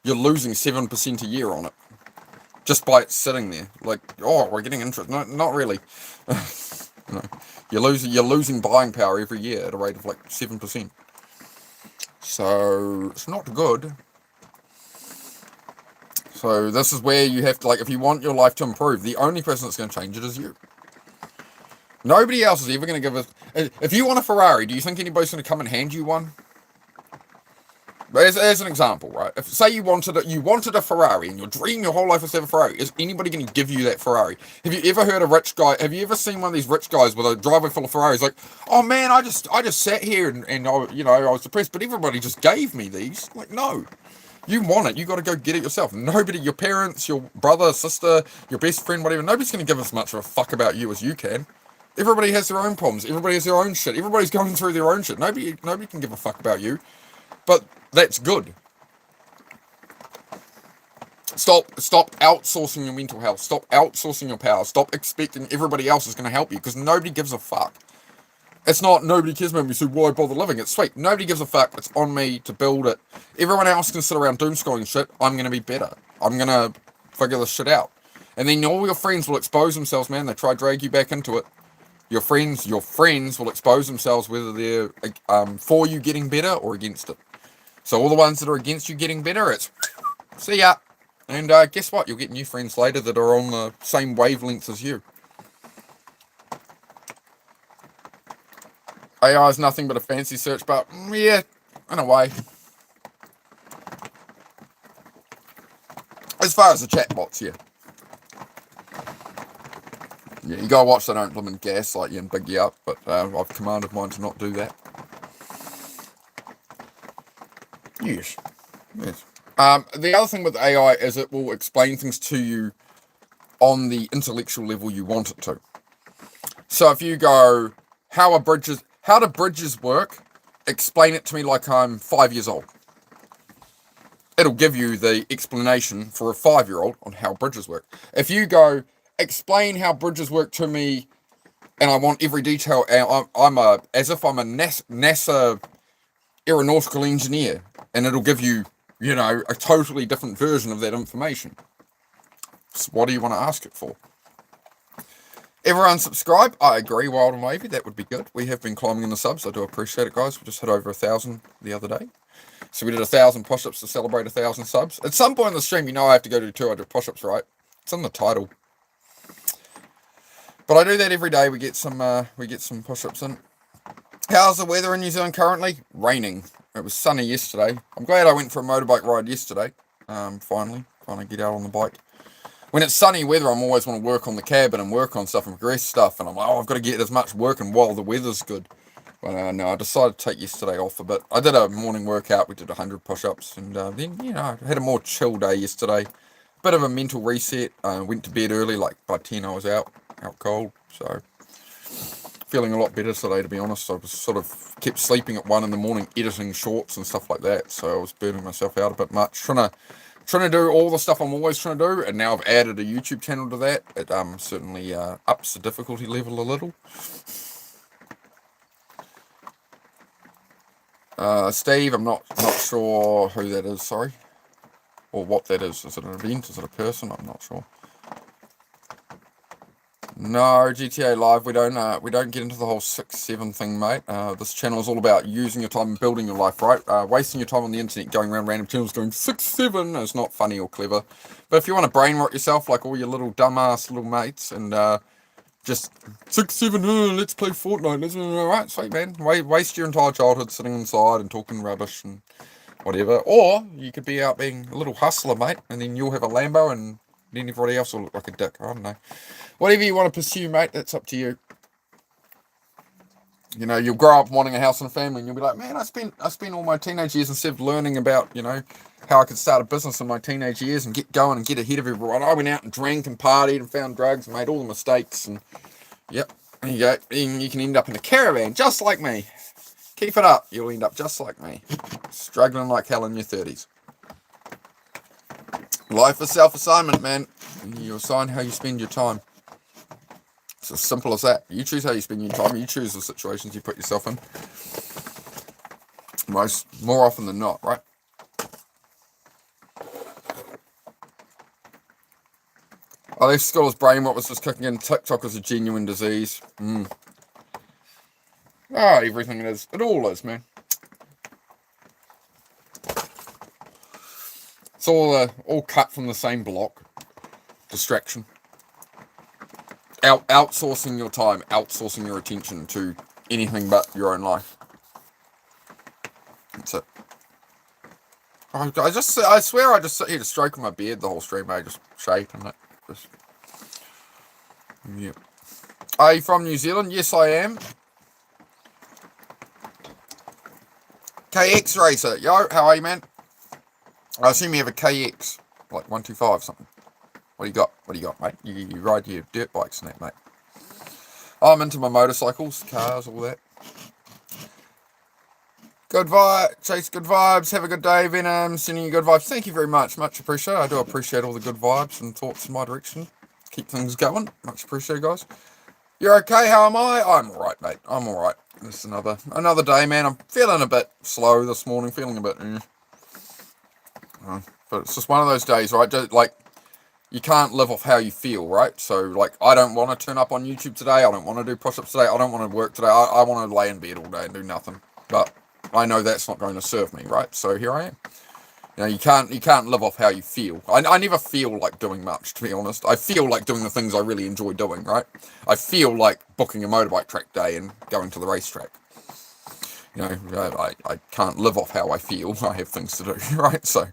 you're losing 7% a year on it. Just by it sitting there. Like, oh, we're getting interest. No, not really. No. You're losing buying power every year at a rate of like 7%. So, it's not good. So, this is where you have to, like, if you want your life to improve, the only person that's going to change it is you. Nobody else is ever going to give us... If you want a Ferrari, do you think anybody's going to come and hand you one? As an example, right? If say you wanted a Ferrari, and your dream your whole life was to have a Ferrari, is anybody going to give you that Ferrari? Have you ever heard a rich guy? Have you ever seen one of these rich guys with a driveway full of Ferraris? Like, oh man, I just sat here and I was depressed, but everybody just gave me these. Like, no. You want it, you got to go get it yourself. Nobody, your parents, your brother, sister, your best friend, whatever, nobody's going to give as much of a fuck about you as you can. Everybody has their own problems. Everybody has their own shit. Everybody's going through their own shit. Nobody can give a fuck about you. But that's good. Stop outsourcing your mental health. Stop outsourcing your power. Stop expecting everybody else is going to help you, because nobody gives a fuck. It's not nobody cares about me, so why bother living? It's sweet. Nobody gives a fuck. It's on me to build it. Everyone else can sit around doom scrolling shit. I'm going to be better. I'm going to figure this shit out. And then all your friends will expose themselves, man. They try to drag you back into it. Your friends will expose themselves whether they're for you getting better or against it. So all the ones that are against you getting better, it's see ya. And guess what? You'll get new friends later that are on the same wavelengths as you. AI is nothing but a fancy search bar. Yeah, in a way. As far as the chatbots, yeah. Yeah, you gotta watch they don't blooming gaslight you and big you up, but I've commanded mine to not do that. Yes. Yes. The other thing with AI is it will explain things to you on the intellectual level you want it to. So if you go, how do bridges work? Explain it to me like I'm 5 years old. It'll give you the explanation for a 5-year-old on how bridges work. If you go, explain how bridges work to me, and I want every detail, and as if I'm a NASA aeronautical engineer, and it'll give you, a totally different version of that information. So what do you want to ask it for? Everyone subscribe. I agree, Wild and Wavy. That would be good. We have been climbing in the subs. I do appreciate it, guys. We just hit over 1,000 the other day. So we did 1,000 push-ups to celebrate 1,000 subs. At some point in the stream, I have to go do 200 push-ups, right? It's in the title. But I do that every day. We get some push-ups in. How's the weather in New Zealand currently? Raining. It was sunny yesterday. I'm glad I went for a motorbike ride yesterday. Finally get out on the bike. When it's sunny weather, I'm always want to work on the cabin and work on stuff and progress stuff. And I'm like, I've got to get as much working while the weather's good. But no, I decided to take yesterday off a bit. I did a morning workout. We did 100 push-ups. And then, I had a more chill day yesterday. Bit of a mental reset. Went to bed early, like by 10 I was out cold. So feeling a lot better today, to be honest. I was sort of kept sleeping at 1 in the morning, editing shorts and stuff like that. So I was burning myself out a bit much. Trying to do all the stuff I'm always trying to do, and now I've added a YouTube channel to that. It certainly ups the difficulty level a little. Steve, I'm not sure who that is, sorry. Or what that is. Is it an event? Is it a person? I'm not sure. No, GTA Live, we don't get into the whole 6-7 thing, mate. This channel is all about using your time and building your life, right? Wasting your time on the internet, going around random channels doing 6-7 is not funny or clever. But if you want to brain rot yourself like all your little dumbass little mates and just 6-7, let's play Fortnite, alright, sweet man. Waste your entire childhood sitting inside and talking rubbish and whatever. Or you could be out being a little hustler, mate, and then you'll have a Lambo and then everybody else will look like a dick. I don't know. Whatever you want to pursue, mate, that's up to you. You'll grow up wanting a house and a family, and you'll be like, man, I spent all my teenage years instead of learning about, how I could start a business in my teenage years and get going and get ahead of everyone. I went out and drank and partied and found drugs and made all the mistakes. And, yep, there you go. And you can end up in a caravan, just like me. Keep it up. You'll end up just like me. Struggling like hell in your 30s. Life is self-assignment, man. You assign how you spend your time. It's as simple as that. You choose how you spend your time. You choose the situations you put yourself in. More often than not, right? I left school's brain what was just kicking in. TikTok is a genuine disease. Everything it is. It all is, man. It's all cut from the same block. Distraction. Outsourcing your time, outsourcing your attention to anything but your own life. That's it. I swear I just sit here to stroke my beard the whole stream, mate. Just shaping it. Yeah. Are you from New Zealand? Yes, I am. KX Racer. Yo, how are you, man? I assume you have a KX, like 125 something. What do you got, mate? You ride your dirt bikes and that, mate. I'm into my motorcycles, cars, all that. Good vibe, Chase, good vibes. Have a good day, Venom. Sending you good vibes. Thank you very much. Much appreciated. I do appreciate all the good vibes and thoughts in my direction. Keep things going. Much appreciated, guys. You're okay? How am I? I'm alright, mate. I'm alright. It's another day, man. I'm feeling a bit slow this morning. Feeling a bit... but it's just one of those days, right? Like, you can't live off how you feel, right? So, like, I don't want to turn up on YouTube today. I don't want to do push-ups today. I don't want to work today. I want to lay in bed all day and do nothing. But I know that's not going to serve me, right? So here I am. You can't live off how you feel. I never feel like doing much, to be honest. I feel like doing the things I really enjoy doing, right? I feel like booking a motorbike track day and going to the racetrack. I can't live off how I feel. I have things to do, right? So...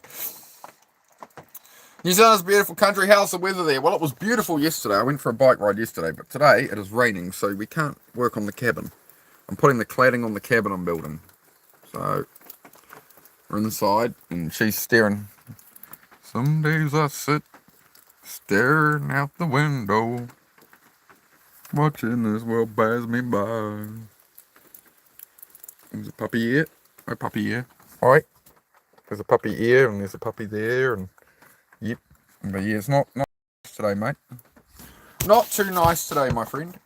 New Zealand's a beautiful country. How's the weather there? Well, it was beautiful yesterday. I went for a bike ride yesterday, but today it is raining, so we can't work on the cabin. I'm putting the cladding on the cabin I'm building. So, we're inside, and she's staring. Some days I sit staring out the window, watching this world pass me by. There's a puppy here. Oh, puppy here. Alright. There's a puppy here, and there's a puppy there, and yep. But yeah, it's not nice today, mate. Not too nice today, my friend.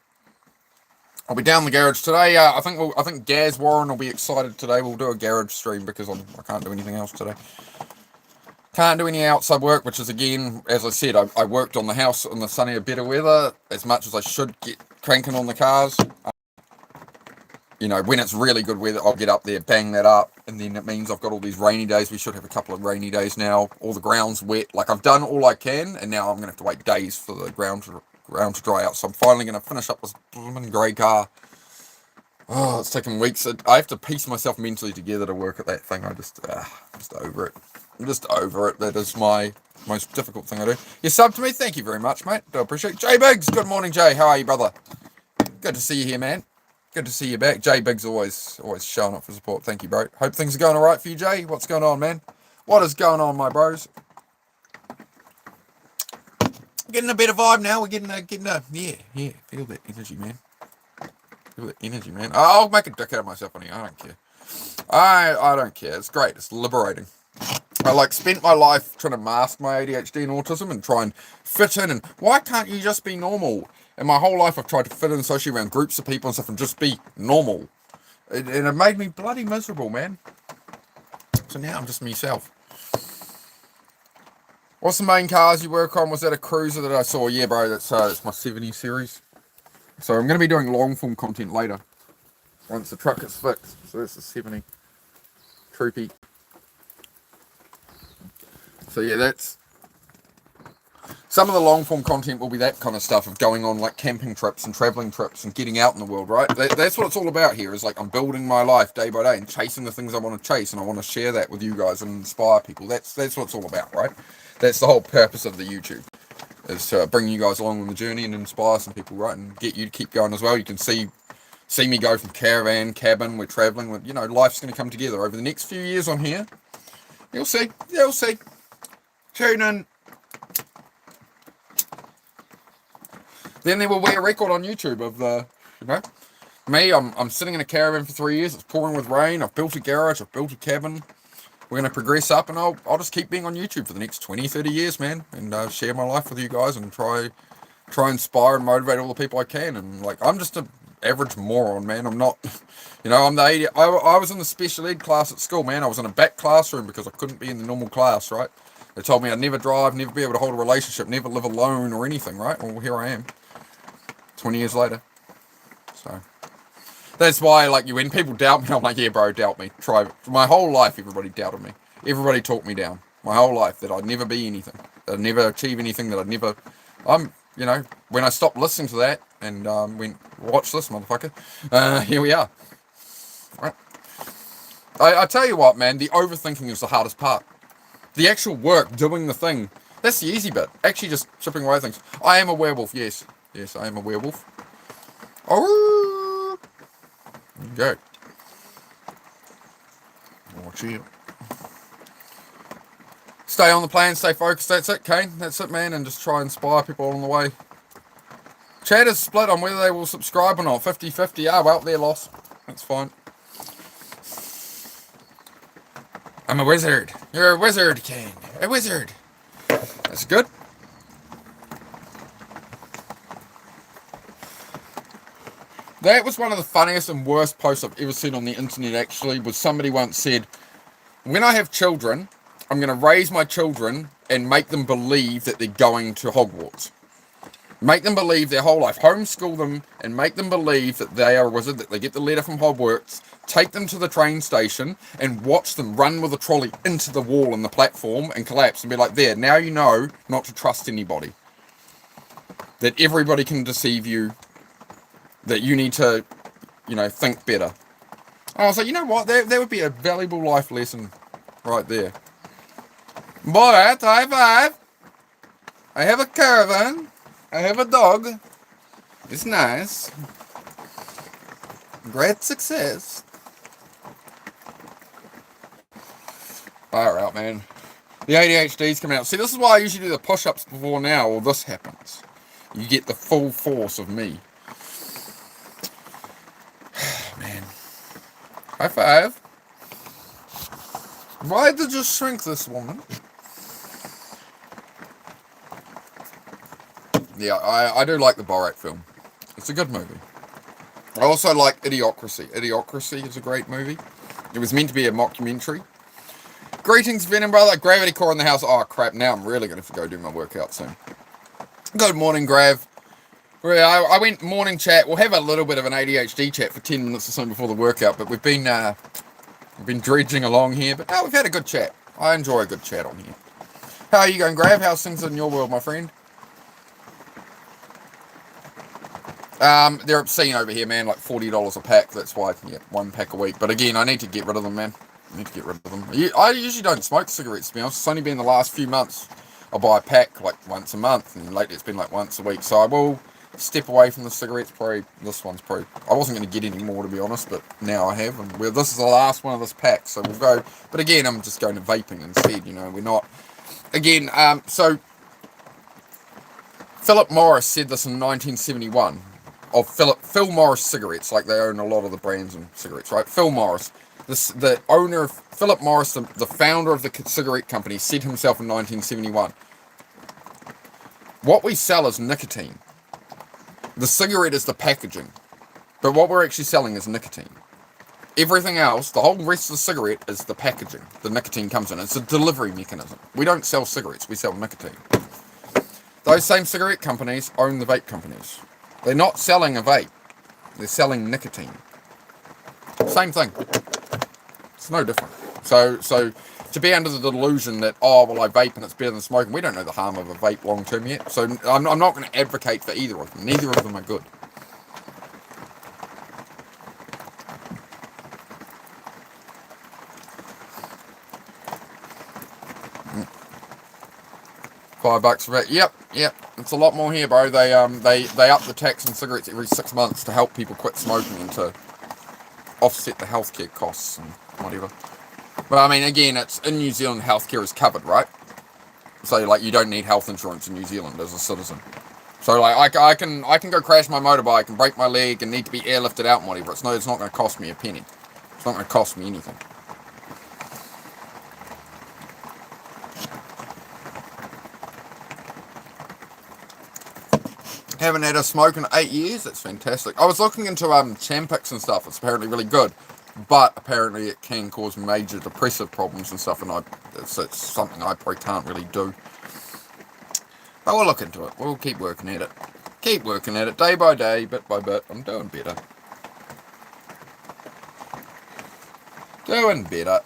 I'll be down the garage today. I think Gaz Warren will be excited today. We'll do a garage stream because I can't do anything else today. Can't do any outside work, which is, again, as I said, I worked on the house in the sunnier, better weather as much as I should get cranking on the cars. You know, when it's really good weather, I'll get up there, bang that up, and then it means I've got all these rainy days. We should have a couple of rainy days now. All the ground's wet. Like, I've done all I can, and now I'm going to have to wait days for the ground to dry out. So I'm finally going to finish up this blooming grey car. Oh, it's taken weeks. I have to piece myself mentally together to work at that thing. I'm just over it. I'm just over it. That is my most difficult thing I do. You subbed to me? Thank you very much, mate. I appreciate it. Jay Biggs, good morning, Jay. How are you, brother? Good to see you here, man. Good to see you back. Jay Biggs always showing up for support. Thank you, bro. Hope things are going alright for you, Jay. What's going on, man? What is going on, my bros? Getting a better vibe now. We're getting a yeah. Feel that energy, man. Feel that energy, man. I'll make a dick out of myself on here. I don't care. I don't care. It's great. It's liberating. I spent my life trying to mask my ADHD and autism and try and fit in. And why can't you just be normal? And my whole life I've tried to fit in socially around groups of people and stuff and just be normal. And it made me bloody miserable, man. So now I'm just myself. What's the main cars you work on? Was that a cruiser that I saw? Yeah, bro, that's my 70 series. So I'm going to be doing long form content later. Once the truck is fixed. So that's the 70. Troopy. So yeah, that's... Some of the long-form content will be that kind of stuff of going on like camping trips and traveling trips and getting out in the world, right? That's what it's all about here, is like I'm building my life day by day and chasing the things I want to chase, and I want to share that with you guys and inspire people. That's what it's all about, right? That's the whole purpose of the YouTube, is to bring you guys along on the journey and inspire some people, right? And get you to keep going as well. You can see me go from caravan, cabin, we're traveling with, you know, life's going to come together over the next few years on here. You'll see. Tune in. Then there will be a record on YouTube of the, you know, me. I'm sitting in a caravan for 3 years. It's pouring with rain. I've built a garage. I've built a cabin. We're going to progress up, and I'll just keep being on YouTube for the next 20, 30 years, man, and share my life with you guys and try inspire and motivate all the people I can. And like, I'm just an average moron, man. I'm not, you know, I'm the 80. I was in the special ed class at school, man. I was in a back classroom because I couldn't be in the normal class, right? They told me I'd never drive, never be able to hold a relationship, never live alone or anything, right? Well, here I am. 20 years later. So that's why, like, when people doubt me, I'm like, yeah, bro, doubt me. Try it. For my whole life, everybody doubted me. Everybody talked me down. My whole life, that I'd never be anything. That I'd never achieve anything, that I'd never... you know, when I stopped listening to that and went, watch this, motherfucker, here we are. Right. I tell you what, man, the overthinking is the hardest part. The actual work, doing the thing, that's the easy bit. Actually just chipping away things. I am a werewolf, yes. Yes, I am a werewolf. Oh, okay. Watch it. Stay on the plan, stay focused. That's it, Kane. That's it, man. And just try and inspire people along the way. Chat is split on whether they will subscribe or not. 50-50. Ah, well, they're lost. That's fine. I'm a wizard. You're a wizard, Kane. A wizard. That's good. That was one of the funniest and worst posts I've ever seen on the internet, actually, was somebody once said, when I have children, I'm going to raise my children and make them believe that they're going to Hogwarts. Make them believe their whole life. Homeschool them and make them believe that they are a wizard, that they get the letter from Hogwarts, take them to the train station and watch them run with a trolley into the wall and the platform and collapse and be like, there, now you know not to trust anybody. That everybody can deceive you. That you need to, you know, think better. I was like, you know what? That would be a valuable life lesson right there. Boy, high five. I have a caravan. I have a dog. It's nice. Great success. Far out, man. The ADHD's coming out. See, this is why I usually do the push-ups before now, or this happens. You get the full force of me. Man. High five. Why did you shrink this woman? Yeah, I do like the Borat film. It's a good movie. I also like Idiocracy. Idiocracy is a great movie. It was meant to be a mockumentary. Greetings, Venom Brother. Gravity Core in the house. Oh, crap. Now I'm really going to go do my workout soon. Good morning, Grav. I went morning chat. We'll have a little bit of an ADHD chat for 10 minutes or so before the workout, but we've been dredging along here. But no, we've had a good chat. I enjoy a good chat on here. How are you going, Grav? How's things in your world, my friend? They're obscene over here, man. Like $40 a pack. That's why I can get one pack a week. But again, I need to get rid of them, man. I need to get rid of them. I usually don't smoke cigarettes, to be honest. It's only been the last few months. I buy a pack like once a month, and lately it's been like once a week. So I will step away from the cigarettes. Probably this one's probably. I wasn't going to get any more, to be honest, but now I have. And this is the last one of this pack, so we'll go. But again, I'm just going to vaping instead. You know, we're not. Again, so Philip Morris said this in 1971. Of Phil Morris cigarettes, like they own a lot of the brands and cigarettes, right? Phil Morris, the owner of Philip Morris, the founder of the cigarette company, said himself in 1971, what we sell is nicotine. The cigarette is the packaging, but what we're actually selling is nicotine. Everything else, the whole rest of the cigarette is the packaging. The nicotine comes in. It's a delivery mechanism. We don't sell cigarettes, we sell nicotine. Those same cigarette companies own the vape companies. They're not selling a vape. They're selling nicotine. Same thing. It's no different. So to be under the delusion that, oh, well, I vape and it's better than smoking, we don't know the harm of a vape long term yet. So I'm not going to advocate for either of them. Neither of them are good. $5 for it. Yep. It's a lot more here, bro. They up the tax on cigarettes every 6 months to help people quit smoking and to offset the healthcare costs and whatever. But I mean, again, it's in New Zealand, healthcare is covered, right? So like, you don't need health insurance in New Zealand as a citizen. So like, I can go crash my motorbike and break my leg and need to be airlifted out and whatever. It's not going to cost me a penny. It's not going to cost me anything. Haven't had a smoke in 8 years. That's fantastic. I was looking into Champix and stuff. It's apparently really good, but apparently it can cause major depressive problems and stuff, and it's something I probably can't really do. But we'll look into it. We'll keep working at it. Keep working at it day by day, bit by bit. I'm doing better. Doing better.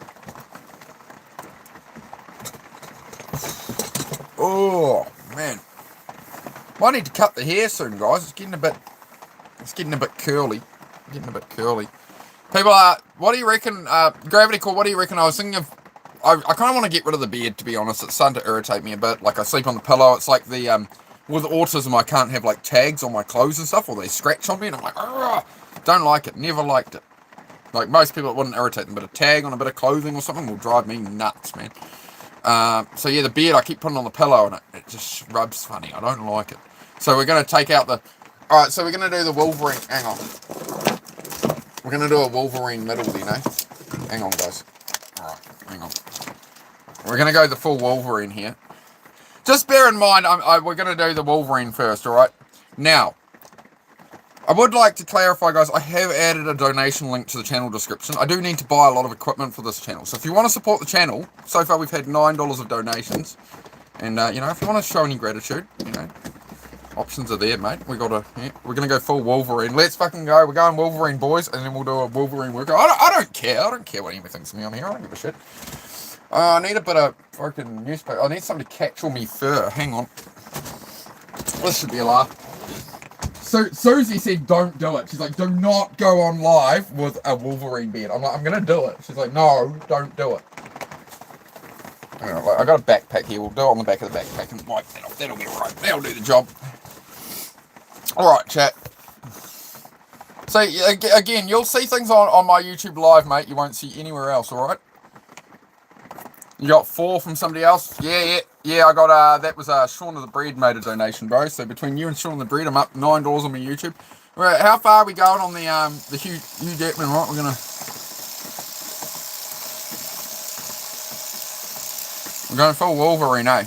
Oh man. Might need to cut the hair soon, guys. It's getting a bit curly. People are, what do you reckon, Gravity Core, what do you reckon? I was thinking of, I kind of want to get rid of the beard, to be honest. It's starting to irritate me a bit. Like, I sleep on the pillow. It's like the, with autism, I can't have, like, tags on my clothes and stuff, or they scratch on me, and I'm like, ugh, don't like it. Never liked it. Like, most people, it wouldn't irritate them, but a tag on a bit of clothing or something will drive me nuts, man. So yeah, the beard, I keep putting on the pillow, and it just rubs funny. I don't like it. So we're going to take out the... Alright, so we're going to do the Wolverine... Hang on. We're going to do a Wolverine middle then, eh? Hang on, guys. Alright, hang on. We're going to go the full Wolverine here. Just bear in mind, we're going to do the Wolverine first, alright? Now, I would like to clarify, guys, I have added a donation link to the channel description. I do need to buy a lot of equipment for this channel. So if you want to support the channel, so far we've had $9 of donations. And, you know, if you want to show any gratitude, you know... Options are there, mate. We're going to go full Wolverine. Let's fucking go. We're going Wolverine, boys, and then we'll do a Wolverine workout. I don't care. I don't care what anyone thinks of me on here. I don't give a shit. I need a bit of fucking newspaper. I need something to catch all me fur. Hang on. This should be a laugh. So Susie said don't do it. She's like, do not go on live with a Wolverine beard. I'm like, I'm going to do it. She's like, no, don't do it. I got a backpack here. We'll do it on the back of the backpack and wipe that off. That'll be alright. That'll do the job. Alright, chat. So, again, you'll see things on my YouTube live, mate, you won't see anywhere else, alright? You got 4 from somebody else? Yeah, I got, that was, Shaun of the Breed made a donation, bro. So, between you and Shaun of the Breed, I'm up $9 on my YouTube. Right, how far are we going on the Hugh Jackman, right? We're going full Wolverine, eh?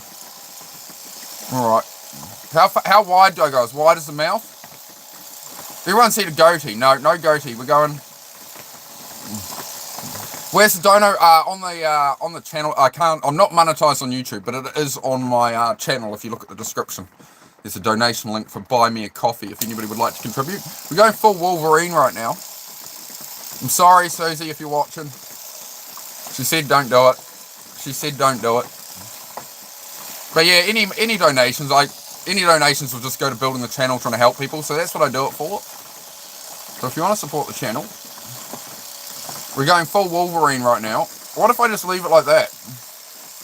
Alright. How wide do I go? As wide as the mouth? Everyone see the goatee? No goatee. We're going. Where's the dono? On the channel. I'm not monetized on YouTube, but it is on my channel. If you look at the description, there's a donation link for buy me a coffee. If anybody would like to contribute, we're going full Wolverine right now. I'm sorry, Susie, if you're watching. She said don't do it. She said don't do it. But yeah, any donations, any donations will just go to building the channel, trying to help people. So that's what I do it for. So if you want to support the channel, we're going full Wolverine right now. What if I just leave it like that?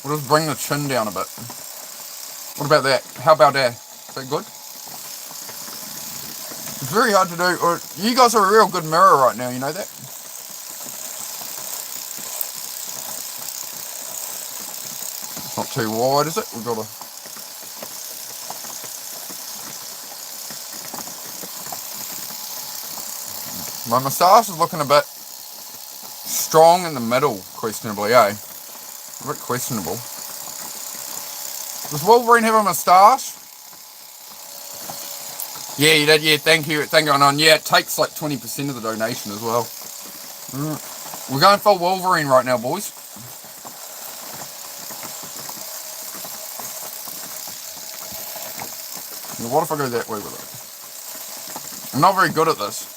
We'll just bring the chin down a bit. What about that? How about that? Is that good? It's very hard to do. You guys are a real good mirror right now, you know that? It's not too wide, is it? We've got to... My moustache is looking a bit strong in the middle, questionably, eh? A bit questionable. Does Wolverine have a moustache? Yeah, you did, yeah, thank you, on. Yeah, it takes like 20% of the donation as well. We're going full Wolverine right now, boys. Now, what if I go that way with it? I'm not very good at this.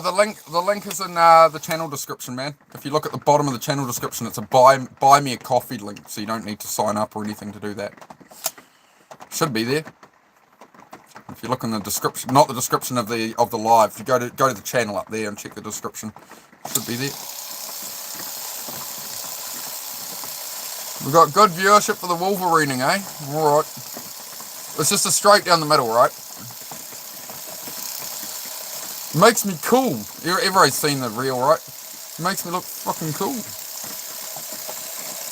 The link is in the channel description, man. If you look at the bottom of the channel description, it's a buy me a coffee link, so you don't need to sign up or anything to do that. Should be there. If you look in the description, not the description of the live, if you go to the channel up there and check the description, should be there. We've got good viewership for the Wolverining, eh? All right. It's just a straight down the middle, right? Makes me cool. Everybody's seen the reel, right? Makes me look fucking cool.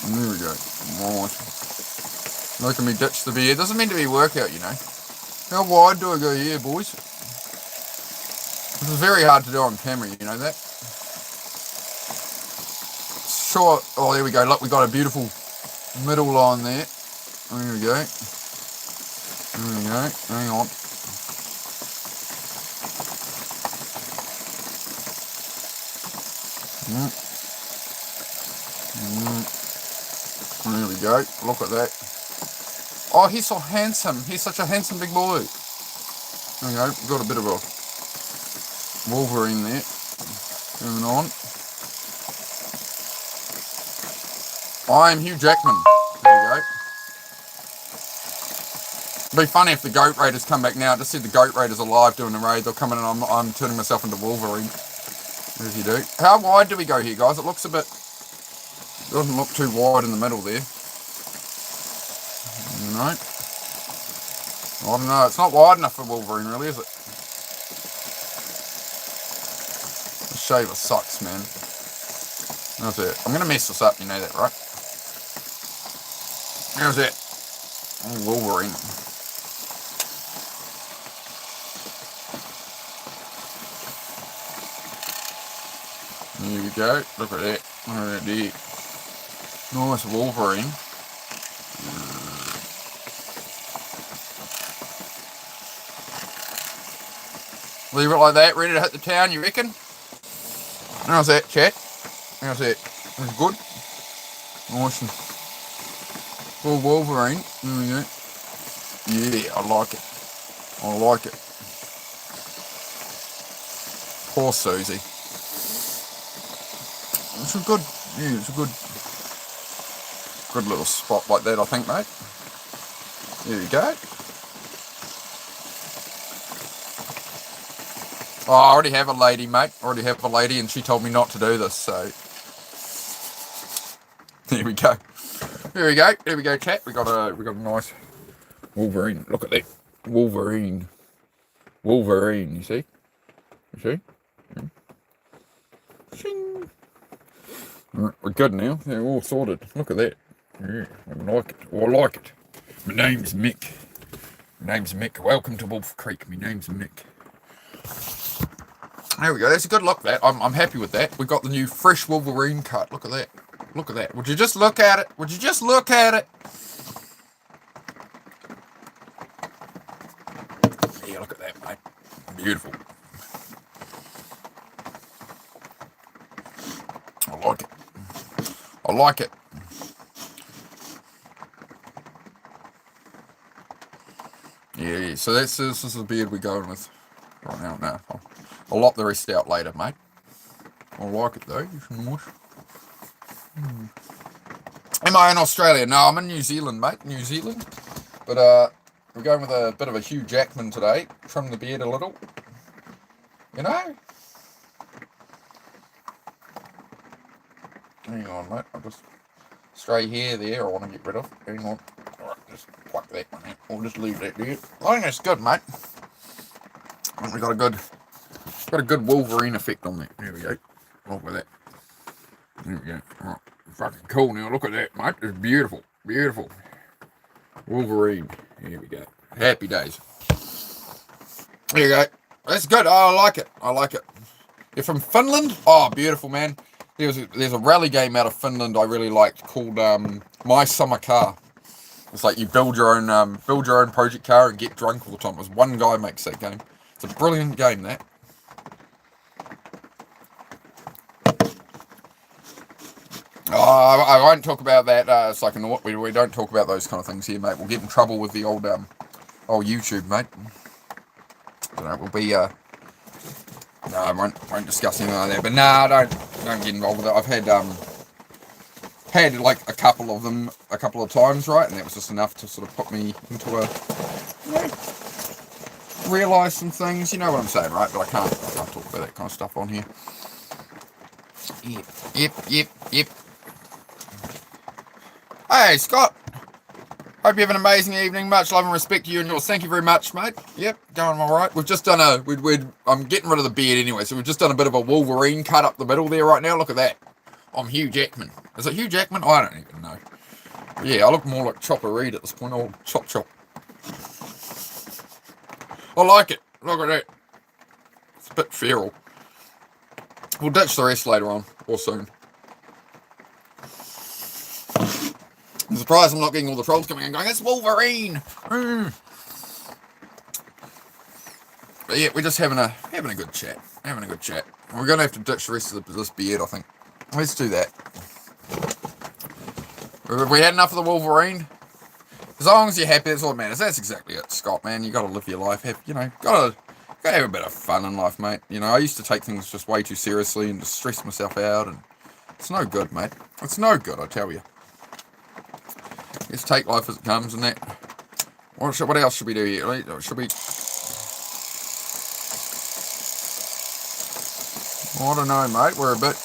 There we go. Nice. Making me ditch the beer. Doesn't mean to be a workout, you know. How wide do I go here, boys? This is very hard to do on camera, you know that? Sure. Oh, there we go. Look, we got a beautiful middle line there. There we go. There we go. Hang on. There we go. Look at that. Oh, he's so handsome. He's such a handsome big boy. There we go. We've got a bit of a Wolverine there. Moving on. I am Hugh Jackman. There we go. It'd be funny if the Goat Raiders come back now. I just said the Goat Raiders are live doing the raid. They'll come in and I'm turning myself into Wolverine. As you do. How wide do we go here, guys? It looks a bit... doesn't look too wide in the middle there. You know? I don't know. It's not wide enough for Wolverine, really, is it? The shaver sucks, man. That's it. I'm going to mess this up, you know that, right? How's that? Oh, Wolverine. There we go. Look at that. Look at that there. Nice Wolverine. Leave it like that. Ready to hit the town, you reckon? How's that, chat? How's that? That's good. Awesome. Full Wolverine. There we go. Yeah, I like it. I like it. Poor Susie. It's a good, yeah, it's a good little spot like that, I think, mate. There you go. Oh, I already have a lady, mate. I already have a lady, and she told me not to do this, so... There we go. There we go. There we go, chat. We got a nice Wolverine. Look at that. Wolverine. Wolverine, you see? You see? Shing. Right, we're good now. They're all sorted. Look at that. Yeah, I like it. I like it. My name's Mick. My name's Mick. Welcome to Wolf Creek. My name's Mick. There we go. That's a good look, that. I'm happy with that. We got the new fresh Wolverine cut. Look at that. Look at that. Would you just look at it? Would you just look at it? Yeah, look at that, mate. Beautiful. I like it. I like it. Yeah, so this is the beard we're going with right now. Now, I'll lop the rest out later, mate. I like it though. Am I in Australia? No, I'm in New Zealand, mate. New Zealand. But we're going with a bit of a Hugh Jackman today. Trim the beard a little. You know? Hang on, mate. I'll just stray hair there I want to get rid of. Hang on. Alright, just pluck that one out. I'll just leave that there. I think that's good, mate. I think we got a good Wolverine effect on that. There we go. Look at that. There we go. Alright. Fucking cool now. Look at that, mate. It's beautiful. Beautiful. Wolverine. Here we go. Happy days. There you go. That's good. Oh, I like it. I like it. You're from Finland? Oh, beautiful, man. There's a rally game out of Finland I really liked called My Summer Car. It's like you build your own project car and get drunk all the time. It was one guy makes that game. It's a brilliant game, that. I won't talk about that. It's like we don't talk about those kind of things here, mate. We'll get in trouble with the old YouTube, mate. So we'll be no, I won't discuss anything like that. But nah, don't get involved with it. I've had like a couple of them a couple of times, right? And that was just enough to sort of put me into realise some things. You know what I'm saying, right? But I can't talk about that kind of stuff on here. Yep. Hey, Scott. Hope you have an amazing evening. Much love and respect to you and yours. Thank you very much, mate. Yep, going all right. We've just done I'm getting rid of the beard anyway, so we've just done a bit of a Wolverine cut up the middle there right now. Look at that. I'm Hugh Jackman. Is it Hugh Jackman? I don't even know. Yeah, I look more like Chopper Reed at this point. Old Chop. I like it. Look at that. It's a bit feral. We'll ditch the rest later on, or soon. I'm surprised I'm not getting all the trolls coming in going, it's Wolverine! But yeah, we're just having a good chat. Having a good chat. We're going to have to ditch the rest of this beard, I think. Let's do that. Have we had enough of the Wolverine? As long as you're happy, that's all that matters. That's exactly it, Scott, man. You got to live your life. Gotta have a bit of fun in life, mate. You know, I used to take things just way too seriously and just stress myself out, and it's no good, mate. It's no good, I tell you. Let's take life as it comes and that. What else should we do here? Should we... I don't know, mate. We're a bit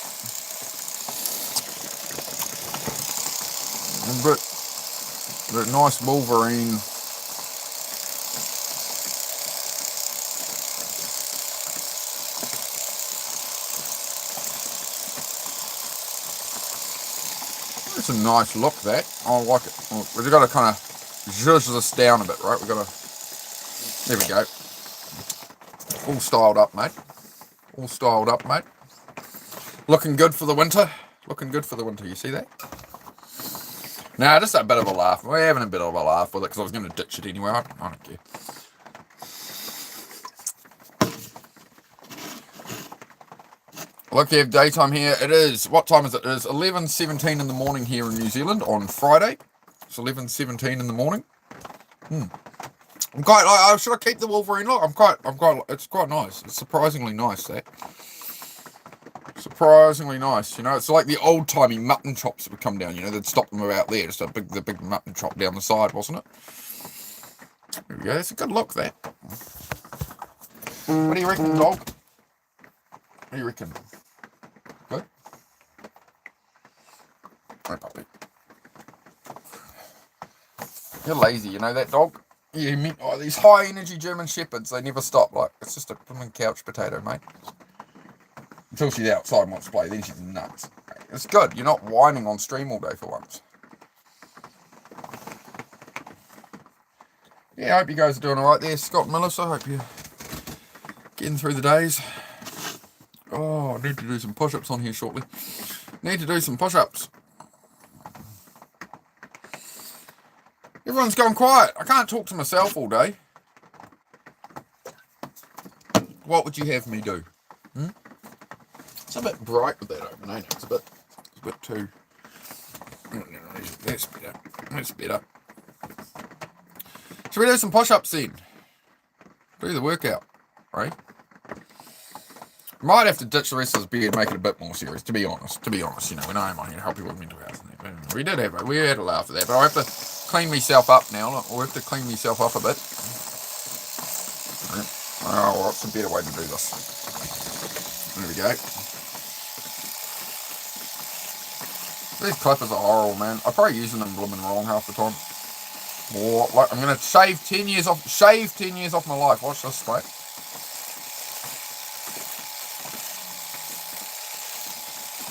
nice Wolverine. It's a nice look, that. I like it. We've got to kind of zhuzh this down a bit, right? We've got to... There we go. All styled up, mate. All styled up, mate. Looking good for the winter. Looking good for the winter, you see that? Nah, just a bit of a laugh. We're having a bit of a laugh with it because I was going to ditch it anyway. I don't care. Look, you have daytime here. It is, what time is it? It is 11:17 in the morning here in New Zealand on Friday. It's 11:17 in the morning. I'm quite, should I keep the Wolverine look? It's quite nice. It's surprisingly nice, that. Surprisingly nice, you know. It's like the old-timey mutton chops that would come down, you know. They'd stop them about there, just the big mutton chop down the side, wasn't it? There we go. It's a good look, that. What do you reckon, dog? What do you reckon? Good? Hey, puppy. You're lazy, you know that dog? Yeah, these high energy German Shepherds, they never stop. Like, it's just a blooming couch potato, mate. Until she's outside and wants to play, then she's nuts. It's good, you're not whining on stream all day for once. Yeah, I hope you guys are doing alright there, Scott and Melissa. I hope you're getting through the days. Oh, I need to do some push-ups on here shortly. Need to do some push-ups. Everyone's gone quiet. I can't talk to myself all day. What would you have me do? It's a bit bright with that open, ain't it? It's a bit too... That's better. That's better. Should we do some push-ups then? Do the workout, right? Might have to ditch the rest of this beard and make it a bit more serious, to be honest, you know, when I'm on here to help people with mental health. We had a laugh at that, but I have to clean myself up now. I'll have to clean myself up a bit. Oh, what's a better way to do this? There we go. These clippers are horrible, man. I'm probably using them blooming wrong half the time. Oh, like, I'm gonna shave 10 years off my life. Watch this, mate.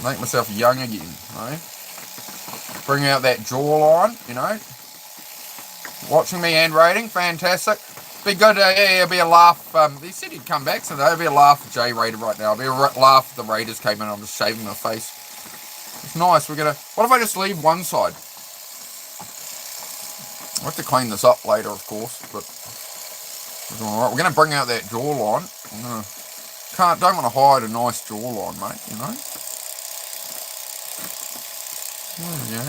Make myself young again, right? Bring out that jawline, you know. Watching me and rating, fantastic. Be good, yeah, it'll be a laugh. He said he'd come back, so there'll be a laugh for Jay Raider right now. It'll be a laugh if the Raiders came in. I'm just shaving my face. It's nice. What if I just leave one side? I'll have to clean this up later, of course, but it's alright. We're gonna bring out that jawline. Don't want to hide a nice jawline, mate, you know. There we go.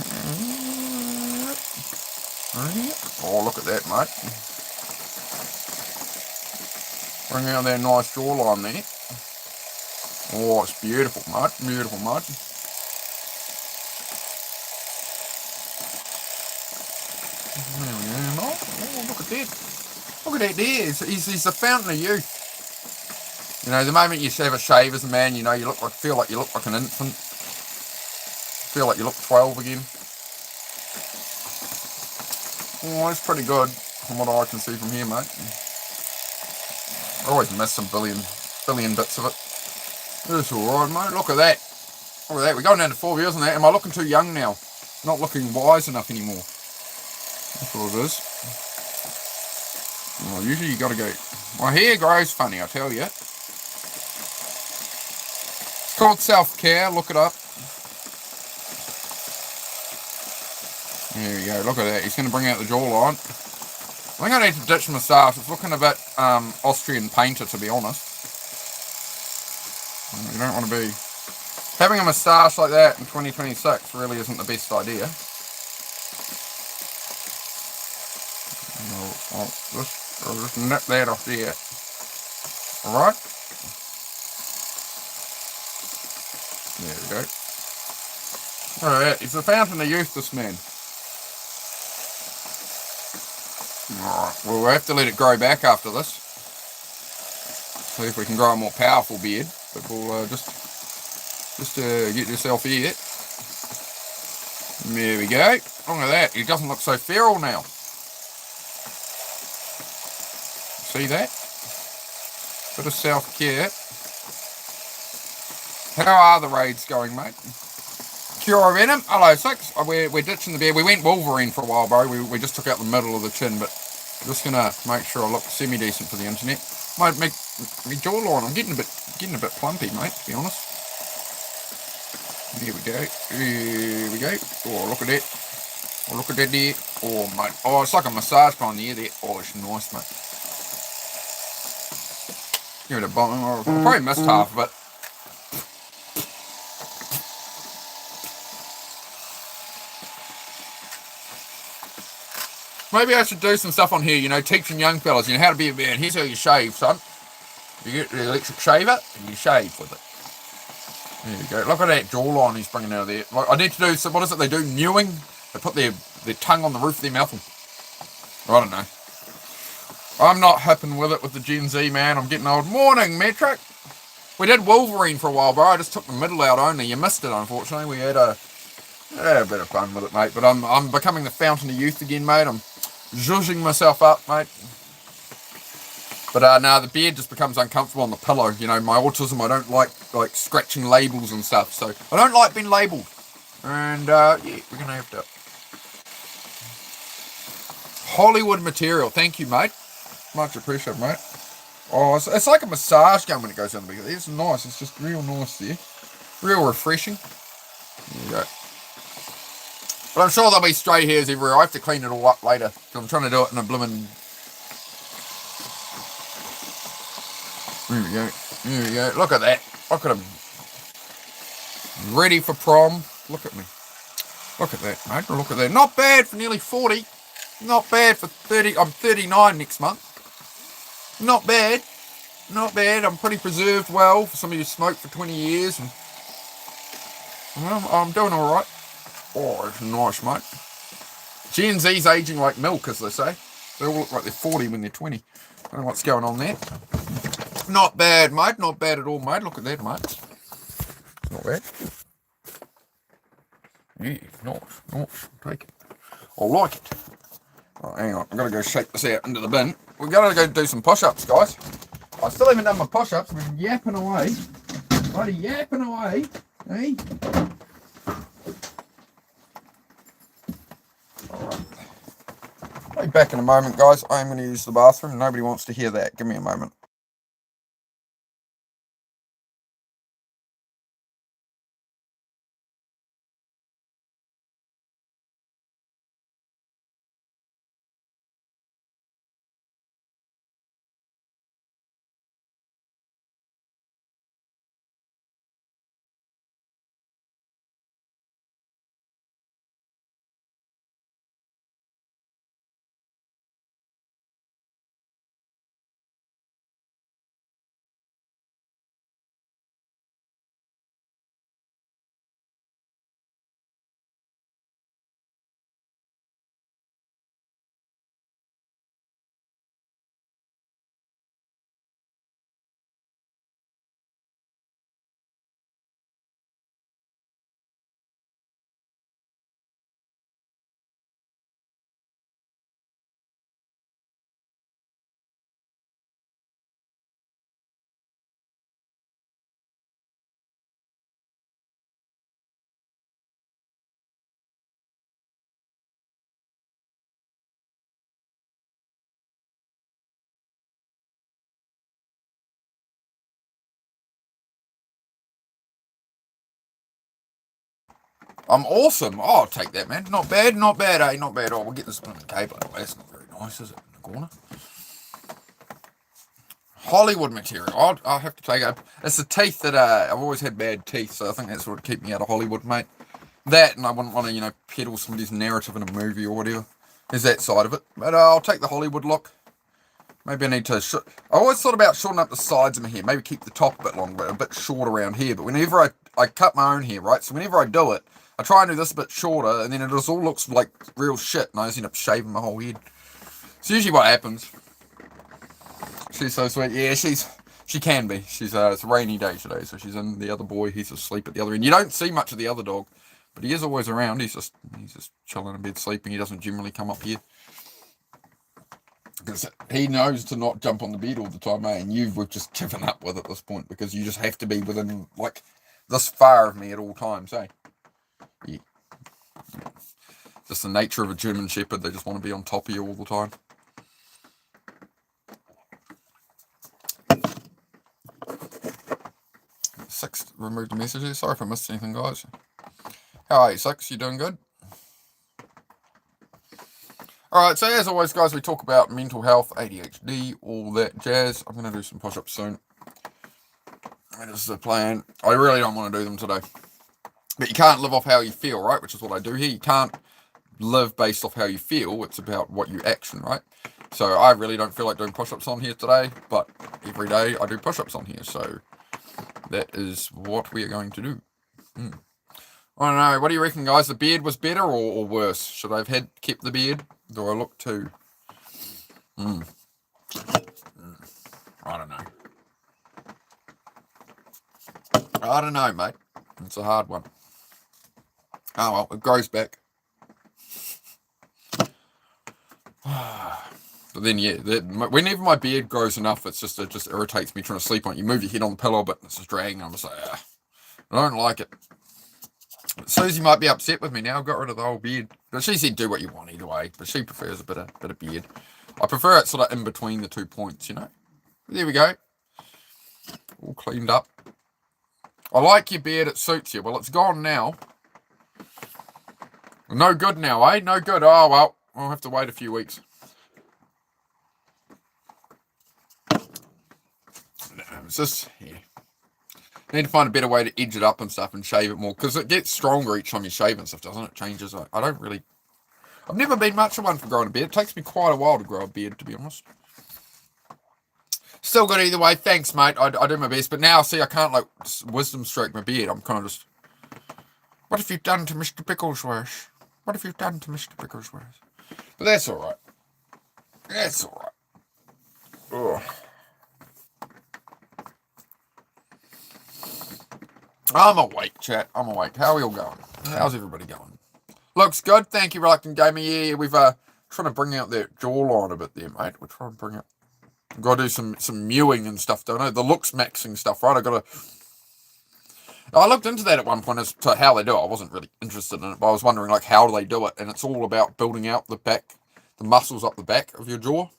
Oh, look at that, mate. Bring out that nice jawline there. Oh, it's beautiful, mate. Beautiful, mate. There we go, mate. Oh, look at that. Look at that there. He's the fountain of youth. You know, the moment you have a shave as a man, you know, feel like you look like an infant. Feel like you look 12 again. Oh, that's pretty good from what I can see from here, mate. I always miss some billion bits of it. That's alright, mate. Look at that. Look at that. We're going down to 4 years on that. Am I looking too young now? Not looking wise enough anymore. That's what it is. Well, usually you got to go... My hair grows funny, I tell you. It's called self-care. Look it up. There we go, look at that. He's going to bring out the jawline. I think I need to ditch my moustache. It's looking a bit Austrian painter, to be honest. You don't want to be... Having a moustache like that in 2026 really isn't the best idea. I'll just nip that off there. Alright? There we go. Alright, he's the fountain of youth, this man. Alright, well, we'll have to let it grow back after this. See if we can grow a more powerful beard. But we'll just get yourself here. There we go. Look at that. He doesn't look so feral now. See that? Bit of self-care. How are the raids going, mate? Cure Venom, hello, Six. We're ditching the beard. We went Wolverine for a while, bro. We just took out the middle of the chin, but I'm just gonna make sure I look semi-decent for the internet. Might make me jawline. I'm getting a bit plumpy, mate, to be honest. There we go. Here we go. Oh, look at that. Oh, look at that there. Oh, mate. Oh, it's like a massage gun there. Oh, it's nice, mate. Give it a bump. I probably missed half of it. Maybe I should do some stuff on here, you know, teaching young fellas, you know, how to be a man. Here's how you shave, son. You get the electric shaver, and you shave with it. There you go. Look at that jawline he's bringing out of there. Like, I need to do some, what is it they do? Mewing? They put their tongue on the roof of their mouth. I don't know. I'm not hipping with it with the Gen Z, man. I'm getting old. Morning, Metric. We did Wolverine for a while, bro. I just took the middle out only. You missed it, unfortunately. We had a bit of fun with it, mate. But I'm becoming the fountain of youth again, mate. I'm zhuzhing myself up, mate. But no, the beard just becomes uncomfortable on the pillow. You know, my autism, I don't like scratching labels and stuff. So I don't like being labelled. And yeah, we're gonna have to. Hollywood material. Thank you, mate. Much appreciated, mate. Oh, it's like a massage gun when it goes down the beard. It's nice. It's just real nice there. Real refreshing. There you go. But I'm sure there'll be stray hairs everywhere. I have to clean it all up later. I'm trying to do it in a blooming... There we go. There we go. Look at that. Look at him. Ready for prom. Look at me. Look at that, mate. Look at that. Not bad for nearly 40. Not bad for 30. I'm 39 next month. Not bad. Not bad. I'm pretty preserved well for somebody who smoked for 20 years. And, well, I'm doing all right. Oh, it's nice, mate. Gen Z's aging like milk, as they say. They all look like they're 40 when they're 20. I don't know what's going on there. Not bad, mate. Not bad at all, mate. Look at that, mate. Not bad. Yeah, nice, nice. Take it. I like it. Oh, hang on. I've got to go shake this out into the bin. We've got to go do some push-ups, guys. I still haven't done my push-ups. I've been yapping away. Bloody yapping away. Hey? Alright. I'll be back in a moment, guys. I'm going to use the bathroom. Nobody wants to hear that. Give me a moment. I'm awesome. Oh, I'll take that, man. Not bad, not bad, eh? Not bad. Oh, we'll get this one in the cable. That's not very nice, is it? In the corner. Hollywood material. I'll have to take it. It's the teeth that I've always had bad teeth, so I think that's what would keep me out of Hollywood, mate. That, and I wouldn't want to, peddle somebody's narrative in a movie or whatever. There's that side of it. But I'll take the Hollywood look. Maybe I need to... I always thought about shortening up the sides of my hair. Maybe keep the top a bit longer, but a bit short around here. But whenever I cut my own hair, right? So whenever I do it, I try and do this a bit shorter, and then it just all looks like real shit, and I just end up shaving my whole head. It's usually what happens. She's so sweet. Yeah, she can be. It's a rainy day today, so she's in the other boy. He's asleep at the other end. You don't see much of the other dog, but he is always around. He's just chilling in bed sleeping. He doesn't generally come up here. Because he knows to not jump on the bed all the time, eh? And we've just given up with at this point because you just have to be within, like, this far of me at all times, eh? Yeah. Just the nature of a German Shepherd. They just want to be on top of you all the time. Six removed the messages. Sorry if I missed anything, guys. How are you, Six? You doing good? Alright, so as always, guys, we talk about mental health, ADHD, all that jazz. I'm going to do some push-ups soon. That is the plan. I really don't want to do them today. But you can't live off how you feel, right? Which is what I do here. You can't live based off how you feel. It's about what you action, right? So I really don't feel like doing push-ups on here today. But every day I do push-ups on here. So that is what we are going to do. I don't know. What do you reckon, guys? The beard was better or worse? Should I have kept the beard? Do I look too? I don't know. I don't know, mate. It's a hard one. Oh well, it grows back. But then yeah, whenever my beard grows enough, it just irritates me trying to sleep on it. You move your head on the pillow a bit, and it's just dragging. I'm just like, I don't like it. Susie might be upset with me now. I've got rid of the whole beard, but she said do what you want either way. But she prefers a bit of beard. I prefer it sort of in between the 2 points, you know. There we go, all cleaned up. I like your beard. It suits you. Well, it's gone now. No good now, eh? No good. Oh well, I'll have to wait a few weeks. It's just, yeah. I need to find a better way to edge it up and stuff and shave it more, because it gets stronger each time you shave and stuff, doesn't it? It changes. I've never been much of one for growing a beard. It takes me quite a while to grow a beard, to be honest. Still good either way. Thanks, mate. I do my best, but now, see, I can't, like, wisdom stroke my beard. I'm kind of just, what have you done to Mr. Picklesworth? What have you done to Mr. Picklesworth? But that's all right. That's all right. Ugh. I'm awake, chat. I'm awake. How are we all going? How's everybody going? Looks good. Thank you, Reluctant Gamer. Yeah, we've trying to bring out that jawline a bit there, mate. We're trying to bring out. I've got to do some mewing and stuff, don't I? The looks maxing stuff, right? I looked into that at one point as to how they do it. I wasn't really interested in it, but I was wondering, like, how do they do it? And it's all about building out the muscles up the back of your jaw.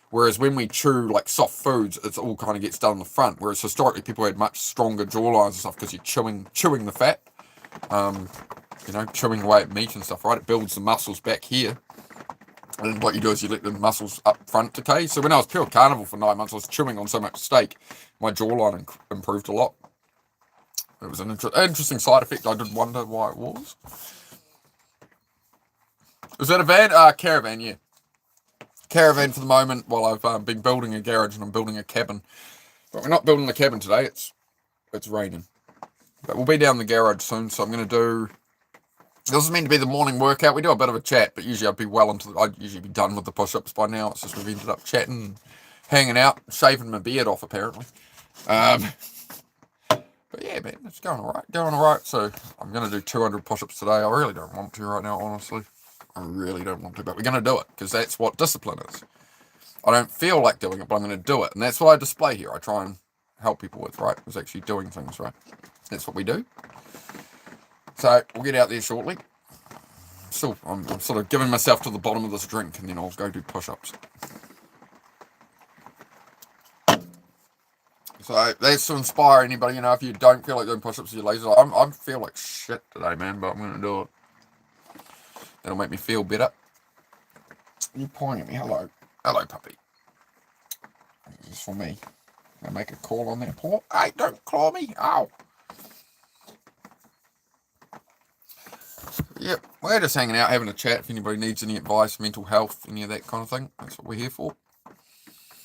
Whereas when we chew, like, soft foods, it all kind of gets done in the front. Whereas historically, people had much stronger jawlines and stuff because you're chewing the fat. Chewing away at meat and stuff, right? It builds the muscles back here. And what you do is you let the muscles up front decay. So when I was pure carnivore for 9 months, I was chewing on so much steak, my jawline improved a lot. It was an interesting side effect. I did wonder why it was. Is that a van? Caravan, yeah. Caravan for the moment while I've been building a garage and I'm building a cabin. But we're not building the cabin today. It's raining. But we'll be down the garage soon, so I'm going to do... This is meant to be the morning workout. We do a bit of a chat, but usually I'd usually be done with the push-ups by now. It's just we've ended up chatting, hanging out, shaving my beard off, apparently. But yeah, man, it's going all right. So I'm going to do 200 push-ups today. I really don't want to right now, honestly. I really don't want to, but we're going to do it, because that's what discipline is. I don't feel like doing it, but I'm going to do it. And that's what I display here. I try and help people with, right? Is actually doing things, right? That's what we do. So we'll get out there shortly. I'm sort of giving myself to the bottom of this drink, and then I'll go do push-ups. So that's to inspire anybody, if you don't feel like doing push-ups, you're lazy. I feel like shit today, man, but I'm going to do it. That'll make me feel better. You're pointing at me. Hello. Hello, puppy. This is for me. I make a call on that paw. Hey, don't claw me. Ow. Yep, we're just hanging out, having a chat. If anybody needs any advice, mental health, any of that kind of thing, that's what we're here for.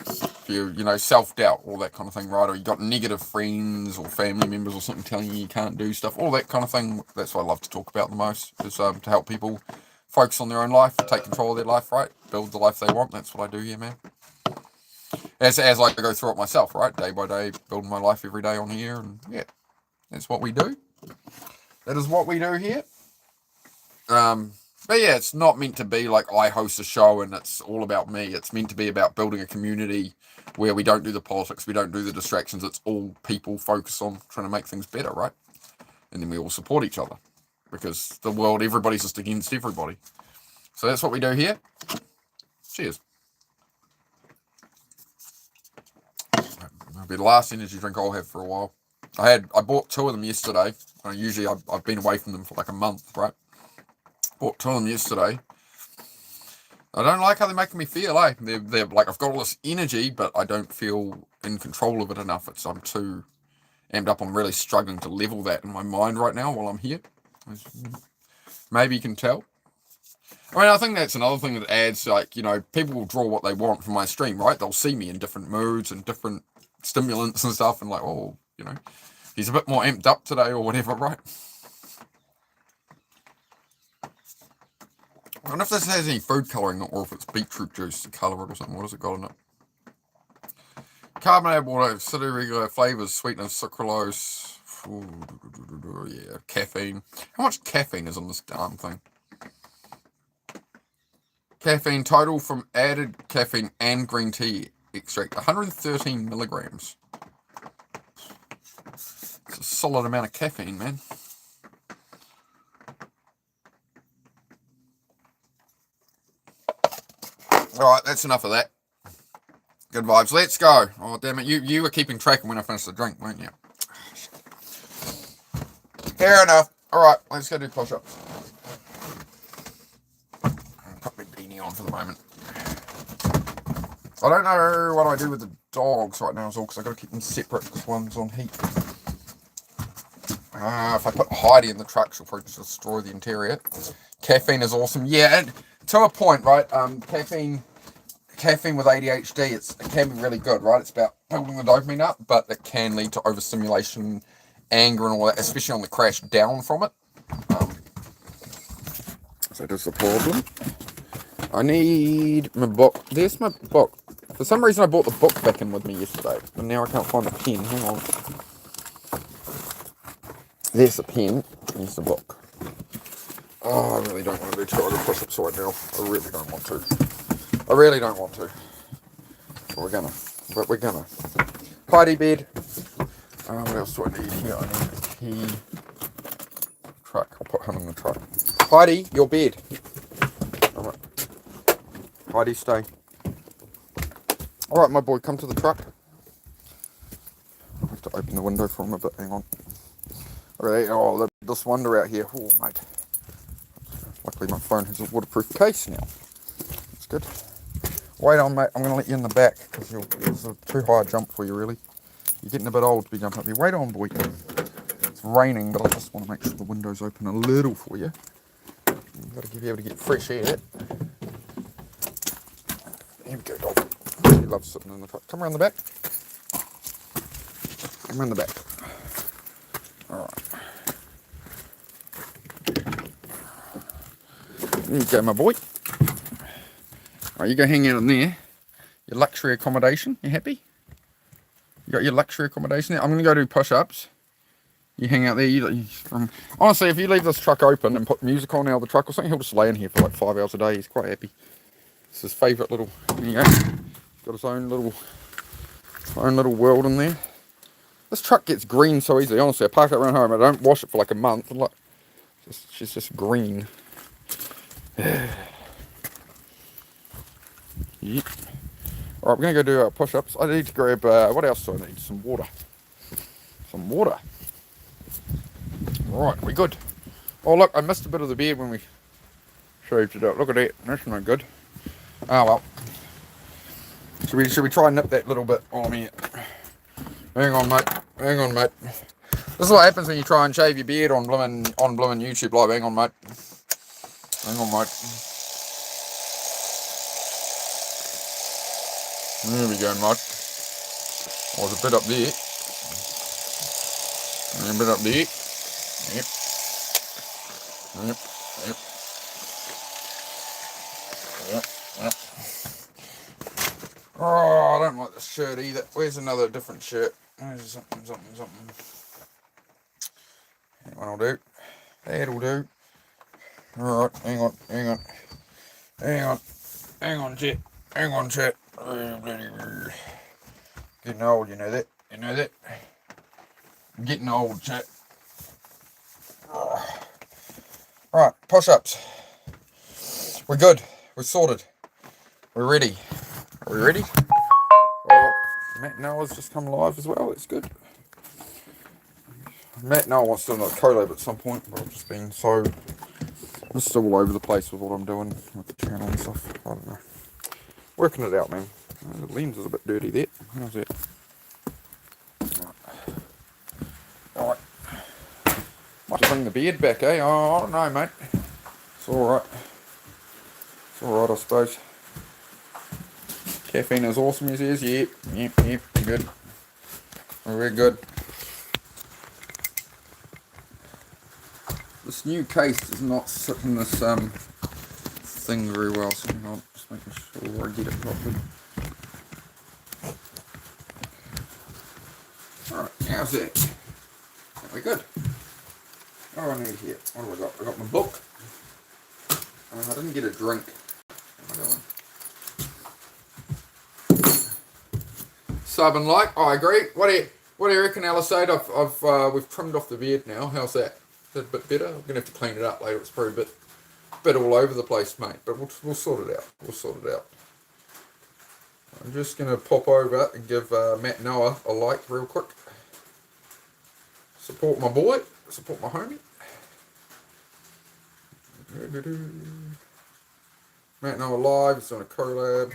If you, self-doubt, all that kind of thing, right? Or you got negative friends or family members or something telling you can't do stuff, all that kind of thing. That's what I love to talk about the most, is to help people focus on their own life, take control of their life, right? Build the life they want. That's what I do here, man. As I go through it myself, right? Day by day, building my life every day on here, and yeah, that's what we do. That is what we do here. But yeah, it's not meant to be like I host a show and it's all about me. It's meant to be about building a community where we don't do the politics, we don't do the distractions. It's all people focus on trying to make things better, right? And then we all support each other, because the world, everybody's just against everybody. So that's what we do here. Cheers. It'll be the last energy drink I'll have for a while. I bought 2 of them yesterday. Usually I've been away from them for like a month, right? Bought 2 of them yesterday. I don't like how they're making me feel, eh? They're like, I've got all this energy, but I don't feel in control of it enough. I'm too amped up. I'm really struggling to level that in my mind right now while I'm here. Maybe you can tell. I think that's another thing that adds, people will draw what they want from my stream, right? They'll see me in different moods and different stimulants and stuff, and like, he's a bit more amped up today or whatever, right? I wonder if this has any food colouring or if it's beetroot juice to colour it or something. What has it got in it? Carbonated water, acidity, regular flavours, sweetness, sucralose. Yeah, caffeine. How much caffeine is on this darn thing? Caffeine total from added caffeine and green tea extract, 113 milligrams. It's a solid amount of caffeine, man. Alright, that's enough of that. Good vibes. Let's go. Oh, damn it. You were keeping track of when I finished the drink, weren't you? Fair enough. Alright, let's go do push-ups. Put my beanie on for the moment. I don't know what I do with the dogs right now, because I've got to keep them separate because one's on heat. If I put Heidi in the truck, she'll probably just destroy the interior. Caffeine is awesome. Yeah, to a point, right? Caffeine with ADHD, it can be really good, right? It's about building the dopamine up, but it can lead to overstimulation, anger, and all that, especially on the crash down from it. So that's the problem. I need my book. There's my book. For some reason, I brought the book back in with me yesterday, but now I can't find the pen. Hang on. There's the pen. There's the book. Oh, I really don't want to do shoulder push-ups right now. I really don't want to. I really don't want to. But we're gonna. Heidi bed. What else do I need here? I need a key. Truck. I'll put him in the truck. Heidi, your bed. Alright. Heidi, stay. Alright, my boy, come to the truck. I have to open the window for him a bit. Hang on. Alright, oh, this wonder out here. Oh, mate. Luckily, my phone has a waterproof case now. That's good. Wait on, mate. I'm going to let you in the back because it's a too high a jump for you, really. You're getting a bit old to be jumping up here. Wait on, boy. It's raining, but I just want to make sure the window's open a little for you. You've got to be able to get fresh air. Here we go, dog. He loves sitting in the truck. Come around the back. Come around the back. Alright. There you go, my boy. Alright, you go hang out in there. Your luxury accommodation. You happy? You got your luxury accommodation there? I'm going to go do push-ups. You hang out there. Honestly, if you leave this truck open and put music on out of the truck or something, he'll just lay in here for like 5 hours a day. He's quite happy. It's his favourite little... There you go. He's got his own little world in there. This truck gets green so easily. Honestly, I park it around home. I don't wash it for like a month. And look, she's just green. Yep. Alright, we're going to go do our push-ups. I need to grab... what else do I need? Some water. Some water. Right, we good. Oh, look, I missed a bit of the beard when we shaved it out. Look at that. That's not good. Oh, well. Should we try and nip that little bit on me? Hang on, mate. Hang on, mate. This is what happens when you try and shave your beard on bloomin' YouTube Live. Hang on, mate. Hang on, mate. There we go, mate. Oh, there's a bit up there. And a bit up there. Yep. Yep. Yep. Yep. Yep. Oh, I don't like this shirt either. Where's another different shirt? There's something. That one will do. That'll do. Alright, hang on, chat. Hang on, chat. Getting old, you know that. I'm getting old, chat. Right, push-ups. We're good. We're sorted. We're ready. Are we ready? Well, Matt Noah's just come live as well. That's good. Matt Noah wants to do another collab at some point, but I've just been so... I'm just all over the place with what I'm doing with the channel and stuff. I don't know. Working it out, man. The lens is a bit dirty there. How's that? Alright. Might bring the beard back, eh? Oh, I don't know, mate. It's alright. It's alright, I suppose. Caffeine is awesome, he says. Yep, good. We're good. This new case does not sit in this thing very well, so I'm just making sure I get it properly. Alright, how's that? There we pretty good. What do I need here? What have I got? I got my book. I didn't get a drink. What am I doing? Sub and like. I agree. What do you reckon, Alisade? We've trimmed off the beard now. How's that? Is that a bit better? I'm gonna have to clean it up later. It's probably a bit all over the place, mate. But we'll sort it out. We'll sort it out. I'm just gonna pop over and give Matt Noah a like real quick. Support my boy. Support my homie. Matt Noah live. It's on a collab.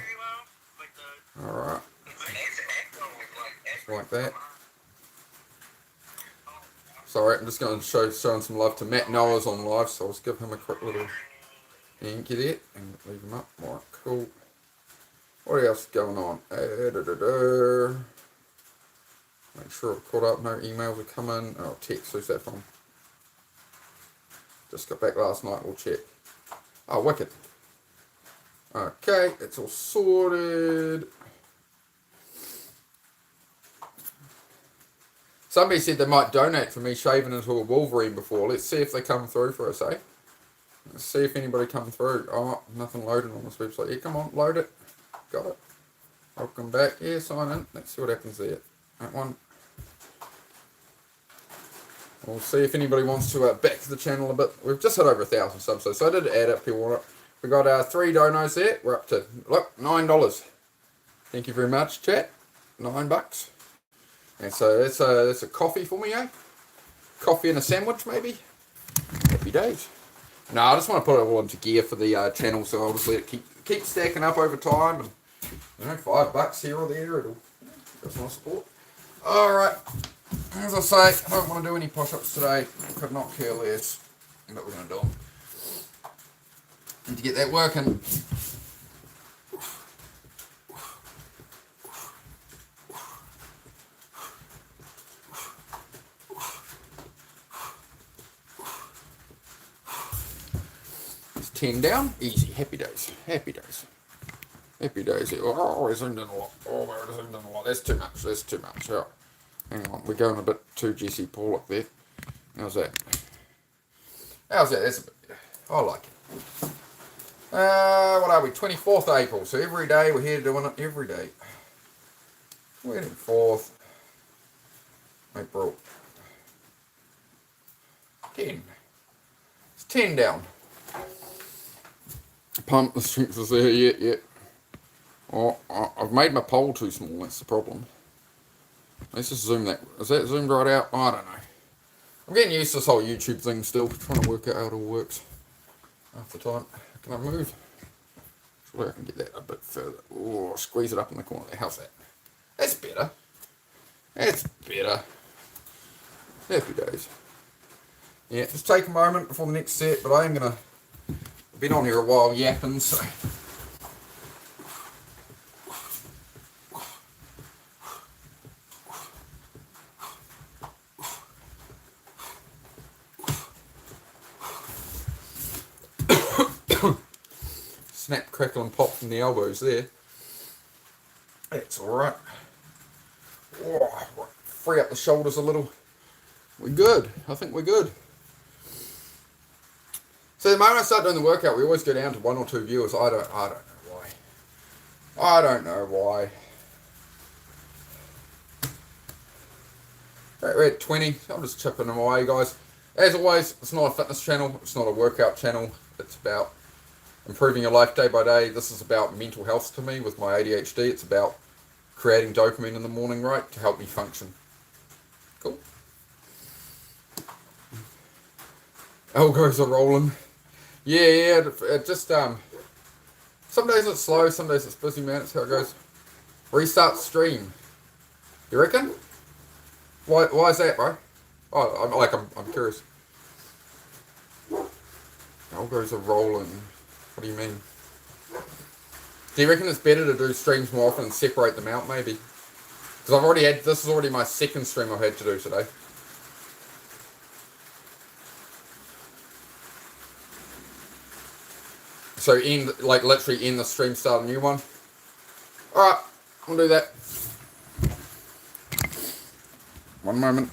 Alright. Just like that. Sorry, I'm just going to showing some love to Matt Noah's on live, so I'll just give him a quick little thank you there and leave him up. Alright, cool. What else is going on? Make sure I've caught up. No emails are coming. Oh, text. Who's that from? Just got back last night. We'll check. Oh, wicked. Okay, it's all sorted. Somebody said they might donate for me shaving into a Wolverine before. Let's see if they come through for us, eh? Let's see if anybody comes through. Oh, nothing loaded on this website. Yeah, come on, load it. Got it. Welcome back. Yeah, sign in. Let's see what happens there. That one. We'll see if anybody wants to back to the channel a bit. We've just had over 1,000 subs, so I did add up people want it. We got 3 donos there. We're up to, look, $9. Thank you very much, chat. $9. And so that's a coffee for me, eh? Coffee and a sandwich, maybe? Happy days. No, I just want to put it all into gear for the channel, so I'll just let it keep stacking up over time. And, you know, $5 here or there, it'll get some support. Alright. As I say, I don't want to do any push-ups today. Could not care less. But we're going to do them. Need to get that working. It's 10 down. Easy. Happy days. Happy days. Happy days. Oh, I zoomed in a lot. Oh, I zoomed in a lot. That's too much. That's too much. Yeah. Hang on. We're going a bit too Jesse Pollock there. How's that? How's that? That's a bit better. I like it. What are we? 24th April. So every day we're here doing it. Every day. 24th April. 10. It's 10 down. Pump, the strength is there. Yeah. Oh, I've made my pole too small. That's the problem. Let's just zoom that. Is that zoomed right out? I don't know. I'm getting used to this whole YouTube thing still. Trying to work out how it all works. Half the time. Can I move? Surely I can get that a bit further. Oh, squeeze it up in the corner there. How's that? That's better. That's better. Happy days. Yeah, just take a moment before the next set, but I am going to... I've been on here a while yapping, so... Snap, crackle and pop from the elbows there. That's alright. Oh, free up the shoulders a little. We're good. I think we're good. So the moment I start doing the workout, we always go down to 1 or 2 viewers. I don't know why. I don't know why. We're at 20. I'm just chipping them away, guys. As always, it's not a fitness channel. It's not a workout channel. It's about improving your life day by day. This is about mental health to me with my ADHD. It's about creating dopamine in the morning, right, to help me function. Cool. Elbows are rolling. Yeah, it just, some days it's slow, some days it's busy, man. That's how it goes. Restart stream. You reckon? Why is that, bro? Oh, I'm curious. Elbows are rolling. What do you mean? Do you reckon it's better to do streams more often and separate them out, maybe? Because I've already had, this is already my second stream I've had to do today. So literally end the stream, start a new one. Alright, we'll do that. One moment.